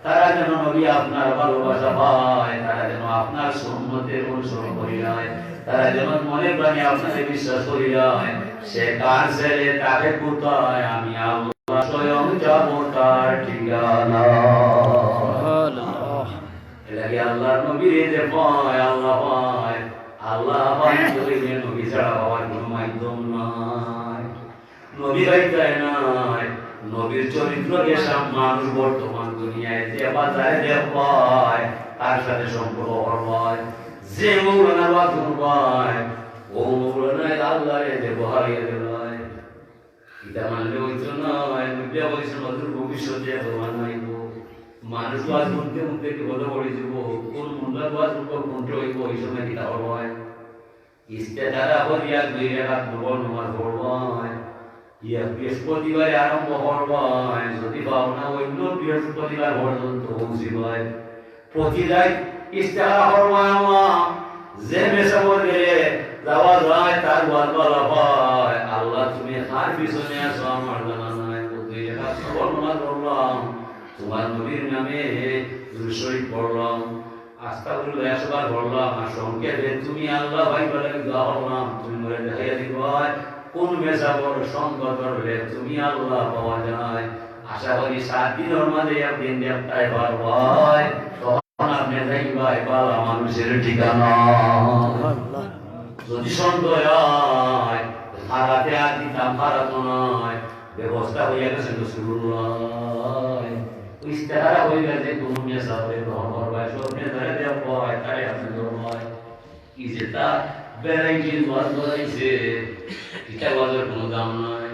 Speaker 1: তারা যেন নবী আপনার ভালোবাসা পায়, তারা যেন আপনার সুন্নতের অনুসরণ করি যায়, তারা যেন মনে প্রাণে আপনাকে বিশ্বাস করি যায়। সে কার ছেলে, তাকে কোথায়, আমি আল্লাহ স্বয়ং যাব তার ঠিকানা। এলাকি আল্লাহর নবীরে যে পায়, আল্লাহ পায়, আল্লাহ পায় বলিলে নবী ছাড়া পাওয়ার কোনো মাধ্যম নাই, নবী রাইতায় নাই। নবীর চরিত্রকে সব মানুষ বর্তমান দুনিয়ায় যে বাজারে যে পায়, তার সাথে সম্পর্ক হয়। যে মৌলানা বাথরুম পায়, ও মৌলানায় আল্লাহরে ব্যবহার দেয়। এটা মানলে হইতো নয়, বিদ্যা বলছে নতুন ভবিষ্যতে ভগবান নাইব। মানুষ বাজ মধ্যে মধ্যে কি বলে পড়ে যাব, কোন মুন্ডা বাজ কোনটা হইব, ওই সময় কিতা হয় ইস্তেদারা হরিয়া দুই রেখা দুর্বল নমাজ পড়বায়, ইয়া বৃহস্পতিবারে আরম্ভ করবায়, যদি ভাবনা অন্য বৃহস্পতিবার পর্যন্ত পৌঁছিবায়। প্রতিদায় ইস্তেহারা করবায়, যে মেসাবর গেলে যাওয়া যায় তার বাদবালা পায়। আল্লাহ তুমি কার পিছনে আছো আমার জানা নাই, দুই রেখা দুর্বল নমাজ পড়লাম, তোমার নবীর নামে শরীফ পড়লাম, আস্তাগফিরুল্লাহ 100 বার পড়লাম, আর সংক্ষেপে তুমি আল্লাহ ভাই বলে দোয়া করলাম, তুমি মরে দেখাইয়া দিবাই কোন মেসাবর সংকট করলে তুমি আল্লাহ পাওয়া যায়। আশা করি 7 দিনের মাঝে একদিন দেখতে পারবাই, তখন আপনি দেখবাই পালা মানুষের ঠিকানা। যদি সন্দেহ হয় হারাতে আর দিতাম, হারাতো নয়, ব্যবস্থা হইয়া গেছে রাসূলুল্লাহ। ইস্তেহারা হয়ে গেছে কোন মেসাবরে গ্রহণ করবাই, স্বপ্নে ধরে দেওয়া হয়, তারে আপনি ধরবাই। কি যে তা ভ্যারাইটির ওয়াজ বলাইছে, এটা ওয়াজের কোনো দাম নাই।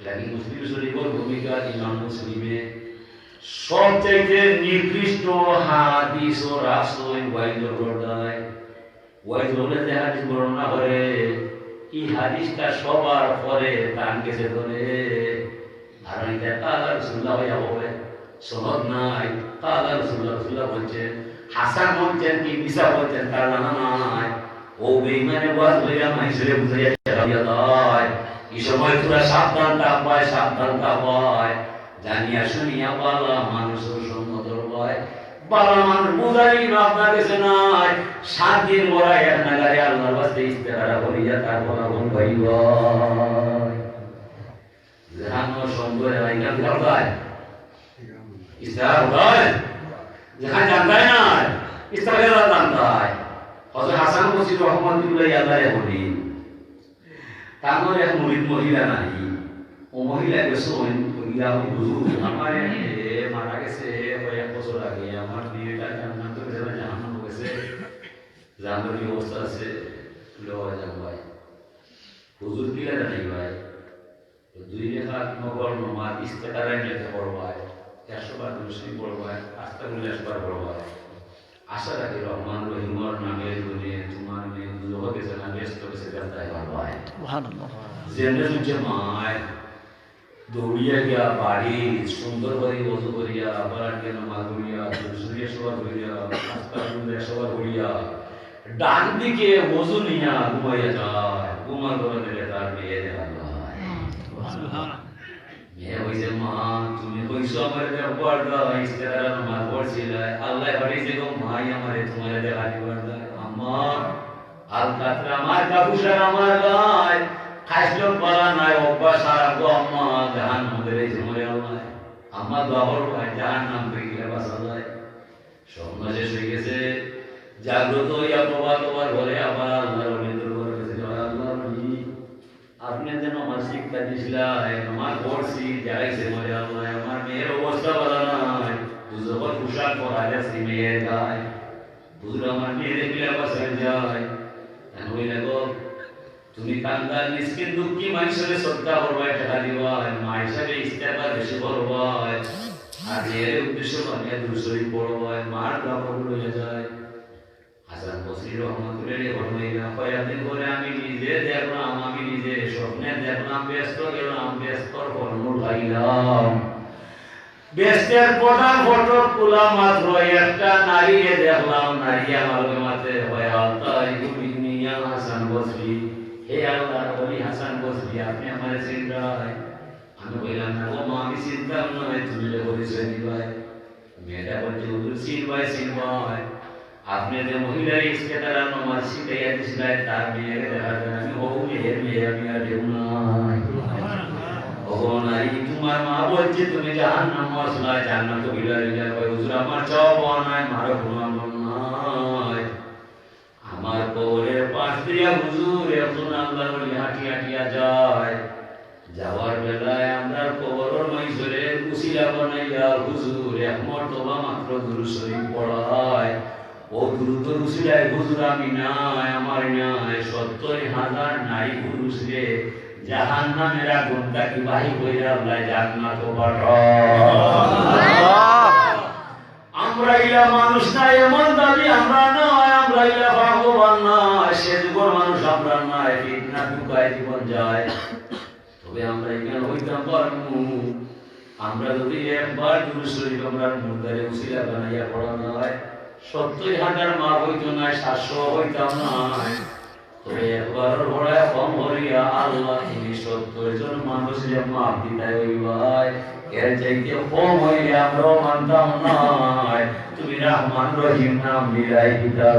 Speaker 1: লাগি মুসলিম শরীফের ভূমিকা ইমাম মুসলিমে সবচাইতে নিকৃষ্ট হাদিস ও রাসূল ওয়াইজুর বর্ণায়। ওয়াইজুরে যে হাদিস বর্ণনা করে, এই হাদিসটা সবার পরে টান গেছে ধরে, আর এটা কালা রাসূলুল্লাহ হইয়া বলে সনদ নাই, কালা রাসূলুল্লাহ বলছেন, হাসান বলছেন কি মিসা বলছেন তার জানা নাই। ও বেঈমানে ওয়াজ লইয়া মাইসরে বুঝাইয়া চালাইয়া যায়। এই সময় তোরা সাবধানতা পায়, জানিয়া শুনিয়া বালা মানুষের সঙ্গ ধরবায়। বালা মানুষ বুঝাই না আপনার কাছে নাই, 7 দিন মরাই এক নাগারে আল্লাহর বাস্তে ইস্তেহারা করিয়া তারপর আগুন পাইবা। জানো সঙ্গে আইনা ধরবায় ইস্তেহারা হয়, যেখানে জানতায় না ইস্তেহারা জানতায়। হযরত হাসান বসরি রহমাতুল্লাহি আলাইহি বলি, তারপরে এক মুরিদ মহিলা নাই, ও মহিলা গেছে মহিলা হুজুর আমার মারা গেছে কয়েক বছর আগে, আমার বিয়েটা জান্নাত গেছে না জাহান্নাম গেছে, জাহান্নামের কি অবস্থা আছে লওয়া যাক ভাই। হুজুর কি লাগে নাই ভাই, 2 রেখা নগর নমাজ ইস্তেহারায় লেখা পড়বায়, 100 বার মুসলিম পড়বায়, আস্তাগফিরুল্লাহ 100 বার পড়বায়। আশা রাখি রহমান রহিমর নামের গুণে তোমার মেয়ে জগতে জানা ব্যস্ত হয়েছে জানতাই পারবাই। সুবহানাল্লাহ। যেমনে সুজে মায় দৌড়িয়া গিয়া বাড়ি সুন্দর করে ওযু করিয়া আবার কে নামাজ পড়িয়া দুসরিয়া সবার করিয়া আস্তাগফিরুল্লাহ সবার করিয়া ডান দিকে ওযু নিয়া ঘুমাইয়া যায়, ঘুমার করে দিলে তার মেয়ে দেখা যায়। সুবহানাল্লাহ। মেয়ে হইছে মা তুমি কইছো আমার ব্যাপার দা ইস্তেহারা নামাজ পড়ছিলে, আল্লাহ বাড়িতে গো মাই আমারে তোমারে দেখা দিবার দা। আম্মা আল কাতরা আমার কাবুসার আমার গায় খাইলো পালা নাই অভ্যাস আর গো আম্মা জাহান্নাম বেরিয়েছে মরে আল্লাহ। আম্মা দোয়া করো ভাই জাহান্নাম থেকে বাঁচা যায়। স্বপ্ন শেষ হয়ে গেছে, জাগ্রত হইয়া প্রভাত হওয়ার ঘরে আবার আল্লাহর অলিদের ঘরে গেছে। আল্লাহ আপনি যেন আমার শিক্ষা দিছিলেন, আমার পড়ছি যাইছে মরে আল্লাহ, আমার মেয়ের অবস্থা ভালো নাই, যখন পোশাক পরা যাচ্ছে মেয়ের গায়ে, হুজুর আমার মেয়ে দেখলে বাসায় যায়। ওই দেখো তুমি কান্দার মিসকিন দুঃখী মানুষের শ্রদ্ধা করবাই, টাকা দিবাই, মা হিসাবে ইস্তেগফার বেশি করবাই, আর এর উদ্দেশ্য বানিয়ে দুরূদ পড়বাই, মার দোয়া কবুল হয়ে যায়। হাসান বসরি রহমাতুল্লাহি ঘটনাইয়া কয়েকদিন পরে আমি নিজে দেখলাম, আমি নিজে স্বপ্নে দেখলাম, ব্যস্ত গেলাম, ব্যস্তর ফলমূল খাইলাম, বেস্টের প্রধান ফটক খোলা মাত্র একটা নারীকে দেখলাম, নারী আমার মাঝে হয় আল্লাহ ইবনিয়া হাসান বসরি, হে আল্লাহর ওলি হাসান বসরি, আপনি আমার চিন্তা হয়। আমি বললাম না ও মা, আমি চিন্তা নয়, তুমি যে পরিচয় দিবাই। মেয়েটা বলছে হুজুর চিনবাই, আপনি যে মহিলা ইস্তেতারা নামাজ শিখাইয়া দিছিলেন তার মেয়েকে দেখা যায়, আমি হবু মেয়ের মেয়ে, আমি আর দেব নাই। নারী তোমার মা বলছে তুমি জাহান্নাম মশলায় জান্নাত বিলারে যাবে। হুজুর আমার চাওয়া নাই, মারো কোনো নাই। আমার কবরের পাশ দিয়া হুজুর এখন আল্লাহর ওলি হাঁটিয়া যায়। যাওয়ার বেলায় আমরা কবরের মাইসরে উসিলা বানাইয়া হুজুর এক মর্তবা মাত্র দুরূদ শরীফ পড়ায়। ও দুরূদ উসিলায় হুজুর আমি নাই, আমার নাই ৭০,০০০ নারী পুরুষ রে জাহান্নামের আগুন তাকে বাহি কইরা আল্লাহ জান্নাত পাঠায়। আমরা ইলা মানুষ না, এমন দাবি আমরা নয়, আমরা ইলা ভগবান না, সে যুগের মানুষ আমরা নাই, ফিতনা ঢুকায় জীবন যায়। তবে আমরা এখানে হইতাম পারবো, আমরা যদি একবার দুরূদ শরীফ আমরা মুর্দারে উসিলা বানাইয়া পড়ানো হয় ৭০,০০০ মা হইতো না, ৭০০ হইতাম না। তবে একবার ভরা কম হরিয়া আল্লাহ তুমি ৭০ জন মানুষের মাপ দিতে হইবাই, এর চাইতে কম হইলে আমরাও মানতাম নাই। তুমি রহমান রহিম নাম মিলাই পিতার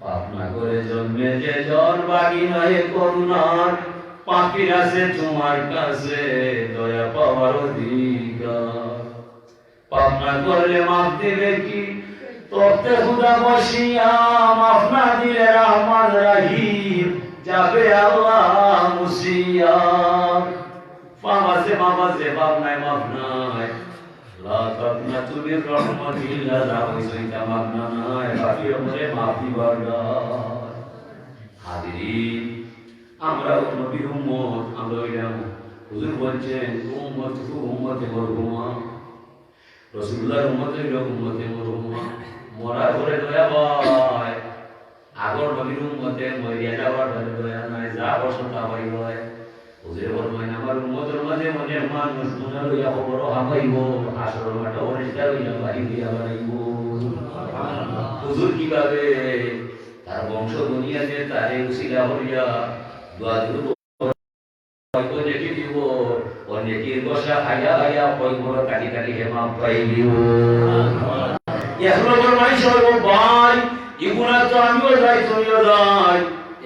Speaker 1: পাপ না করে জন্মে যে জন বাকি নয় করুণার, পাপির আছে তোমার কাছে দয়া পাওয়ার অধিকার। পাপ না করলে মাপ দেবে কি তোতে খুদা বসিয়া, মাফ না দিলে রহমান রহিম যাবে আল্লাহ মুসিয়া। পাপ আছে মাপ আছে, পাপ নাই মাপ নাই। লা তাকনা তুমি রহমাতিল্লাহ রাহমাতিকা মাপ নাই, বাকি ওরে মাফ দিবার দায়। হাজিরিন, আমরা নবীর উম্মত, আমরা হইলাম হুজুর বলছেন উম্মতে মরহুমা, রাসূলুল্লাহর উম্মতে উম্মতে মরহুমা। মরা করে দয়া হয়, আগর নবীর উম্মতে মরিয়া যাওয়ার দয়া নাই, যা বসত তাই হয়। হুজুর বলবেন আমার উম্মতের মাঝে মনে মানুষ মনে লইয়া খবর হামাইব, হাসরের মাঠে পরিষ্কার হইয়া বাড়ি দিয়া বাড়াইব। হুজুর কিভাবে তার বংশ দুনিয়াতে তারে উসিলা হইয়া দোয়া দিব, দেখি দিব অনেকের বসা খাইয়া খাইয়া কই বড় কাটি কাটি হেমা পাইলিও। এখন মানুষ ভাই ইগুনা তো আমিও যাই, তুমিও যাই,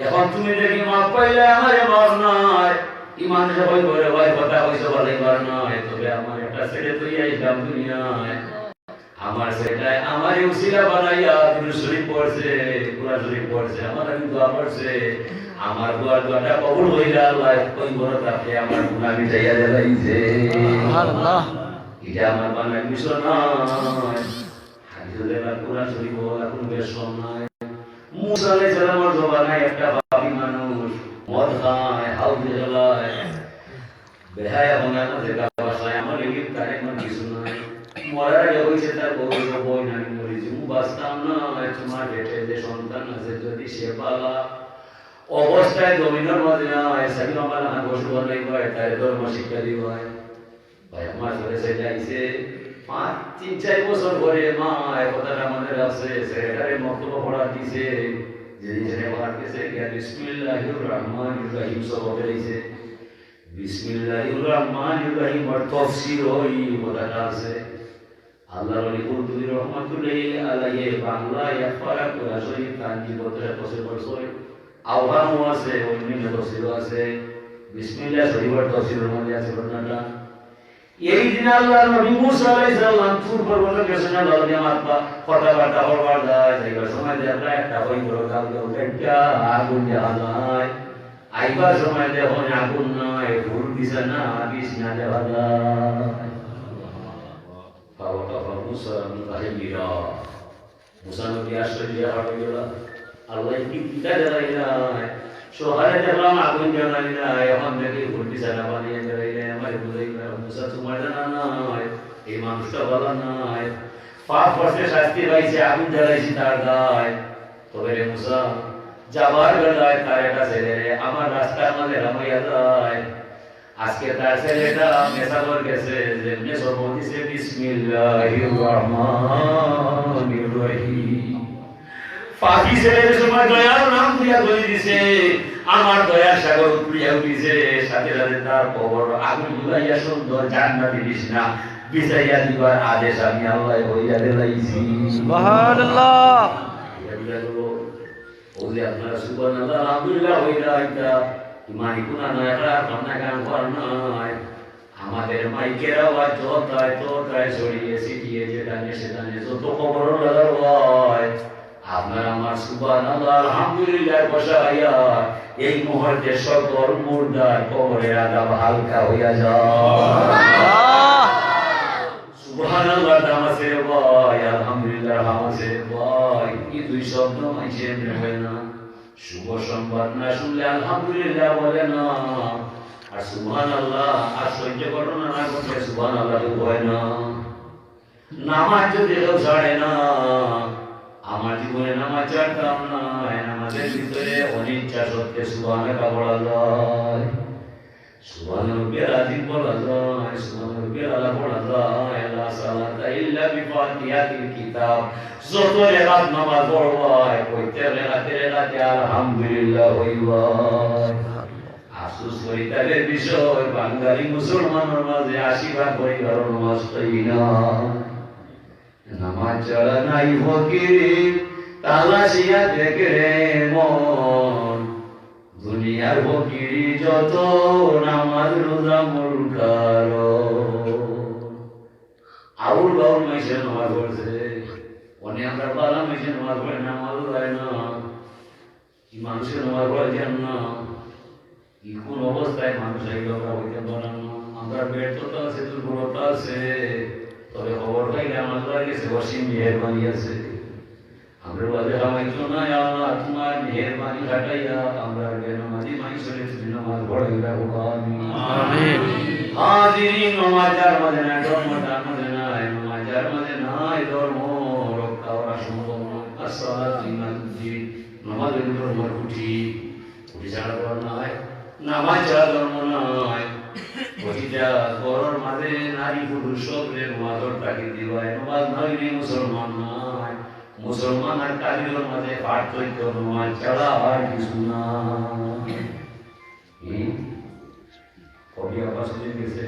Speaker 1: এখন তুমি দেখি মাপ পাইলে আমারে মাপ নাই। ইমান সবাই বলে ভাই কথা হইছে বলাইবার নয়, তবে আমার একটা ছেলে তুই আইলাম দুনিয়ায়, আমার ছেলেটাই আমার উসিলা বানাইয়া দুরূদ শরীফ পড়ছে, কুরআন শরীফ পড়ছে, আমার আমি দোয়া পড়ছে, আমার দোয়াটা কবুল হইলা আল্লাহ কই বড় তাকে আমার গুনাহ মিটাইয়া দেলাইছে। সুবহানাল্লাহ, এটা আমার বানাই মিশন নয়। হাদিসে কুরআন শরীফ বলা কোন বেশন নাই। মুসা আলাইহিস সালামের জবানায় একটা পাপী মানুষ মদ খায়, হাউজে জ্বালায়, বেহায়া বানায় না, দেখা বাসায় আমার লিখিত তারে মন কিছু নাই। মরার আগে হইছে তার বই না, আমি মরি যে বাঁচতাম না, তোমার পেটে যে সন্তান আছে যদি সে পালা অবস্থায় জমিনের মধ্যে নয়, সাবি আমার না বসে বলাই হয়, তারে ধর্ম শিক্ষা দিব হয়। ভাই আমার ঘরে সে যাইছে ৩-৪ বছর পরে মা কথাটা আমাদের আছে, সেটারে মক্তব্য পড়া দিছে, যে জিনিসটা পড়াতেছে বিসমিল্লাহির রহমানির রহিম সব বলেছে। বিসমিল্লাহির রহমানির রহিম এর তাফসীর ওই কথাটা আছে। আল্লাহর ওলি কুরতুবী রহমাতুল্লাহি আলাইহি বাংলায় একবার কোরআন শরীফ তানজিল করতে বছর আহ্বানও আছে, অন্যান্য তাফসীরও আছে। বিসমিল্লাহ শরীফের তাফসীরের মধ্যে আছে ঘটনাটা। এই দিন আল্লাহর নবী মুসা আলাইহিস সালাম তুর পর্বতে গেছেন, আল্লাহ নিয়ামত কথাবার্তা বলবার যায়, সেই সময় দেখলা একটা ওই বড় কাউকে উঠেটা আগুন দেওয়া যায়। আইবার সময় দেখুন আগুন নয়, ফুল দিছে না, বিষ না দেওয়া যায়। বাবা মুসা মিরা মুসা নবী আশ্চর্য হয়ে গেল, আল্লাহ কি পিতা জ্বালাই নাই, শহরে দেখলাম আগুন জ্বালাই নাই, এখন দেখি ফুল দিছে না, বানিয়ে জ্বালাই নাই। আমার বুঝাই মুসা তোমার জানা নাই, এই মানুষটা ভালো নাই, পাপ করতে শাস্তি পাইছে, আগুন জ্বালাইছি তার গায়ে। তবে রে মুসা যাবার বেলায় তার একটা ছেলে আমার রাস্তার মাঝে রামাইয়া যায়, আজকে তার ছেলেটা মেসাবর গেছে যে মেসর বলতেছে বিসমিল্লাহির রহমানির রহিম। পাখি ছেলের সময় দয়ার নাম দিয়া ধরে দিছে, আমার দয়ার সাগর উঠিয়া উঠিছে, সাথে সাথে তার কবর আগুন জুলাইয়া সুন্দর জান্নাতি বিছনা বিছাইয়া দিবার আদেশ আমি আল্লাহ হইয়া দিলাইছি।
Speaker 2: সুবহানাল্লাহ।
Speaker 1: ওই আপনারা সুবহানাল্লাহ আলহামদুলিল্লাহ হইলা এটা ইমানি গুনাহ নয়, এটা কান্না গান কর নয়। আমাদের মাইকের আওয়াজ যতটাই ছড়িয়ে ছিটিয়ে যেখানে সেখানে যত খবর লাগার হয়, আপনার আমার সুবহানাল্লাহ আলহামদুলিল্লাহ বসাইয়া এই মুহূর্তে সকল মুর্দার কবরের আযাব হালকা হইয়া যায়। সুবহানাল্লাহ নামাজের ভয়, আলহামদুলিল্লাহ নামাজের ভয়, এই দুই শব্দ মাইছে নেবে না। শুভ সংবাদ না শুনলে আলহামদুলিল্লাহ বলে না, আর সুবহানাল্লাহ আর সহ্য করো না করলে সুবহানাল্লাহ হয় না। নামাজ যদি কেউ ছাড়ে না, আমার জীবনে নামাজ ছাড়তাম না, নামাজের ভিতরে অনিচ্ছা সত্ত্বে সুবহানাল্লাহ বলা যায়, সুবহান রাব্বিয়াল আযীম বলা যায়, সুবহান রাব্বিয়াল আলা বলা যায়, লা সালাতা ইল্লা বিফাতিহাতিল কিতাব। যত রাত নামাজ পড়বাই প্রত্যেক রাতে আলহামদুলিল্লাহ হইবাই। আফসোস করিতালের বিষয় বাঙালি মুসলমানের মাঝে ৮০ পরিবার নামাজ পড়ি না। নামাজ ছাড়া নাই ফকিরি তালাশিয়া দেখে রে মন, দুনিয়ার ফকিরি যত নামাজ রোজা মূল কারণ। আউল বাউল মাইসে নামাজ পড়ছে, অনেক আমরা বালা মাইসে নামাজ পড়ে নামাজ যায় না, মানুষের নামাজ পড়ে যান না। কোন অবস্থায় মানুষ এইভাবে হইতে পারে না। আমরা ব্যর্থতা আছে, দুর্বলতা আছে, তবে খবর পাইলে আমার গেছে অসীম মেহেরবানি আছে। আমরা বলে হামাইছো না আল্লাহ তোমার মেহেরবানি ঘটাইয়া আমরা বেনামাজি মাইসরে তুমি নামাজ পড়াই রাখো আমিন। হাজিরিন নামাজের মাঝে না, ধর্মটার মাঝে নাই, নামাজের মাঝে নাই ধর্ম রক্ষা করা সম্ভব নয়। আসসালাতু লিল্লাহি, নামাজের ধর্ম উঠি ছাড়া ধর্ম নয়, নামাজ ছাড়া ধর্ম নয়। প্রতিটা ঘরের মাঝে নারী পুরুষ সকলের নামাজের তাকে দিবায়, নামাজ নইলে মুসলমান নয়। মুসলমান আর কাফিরের মাঝে পার্থক্য নামাজ ছাড়া আর কিছু না। কবি আবাস গেছে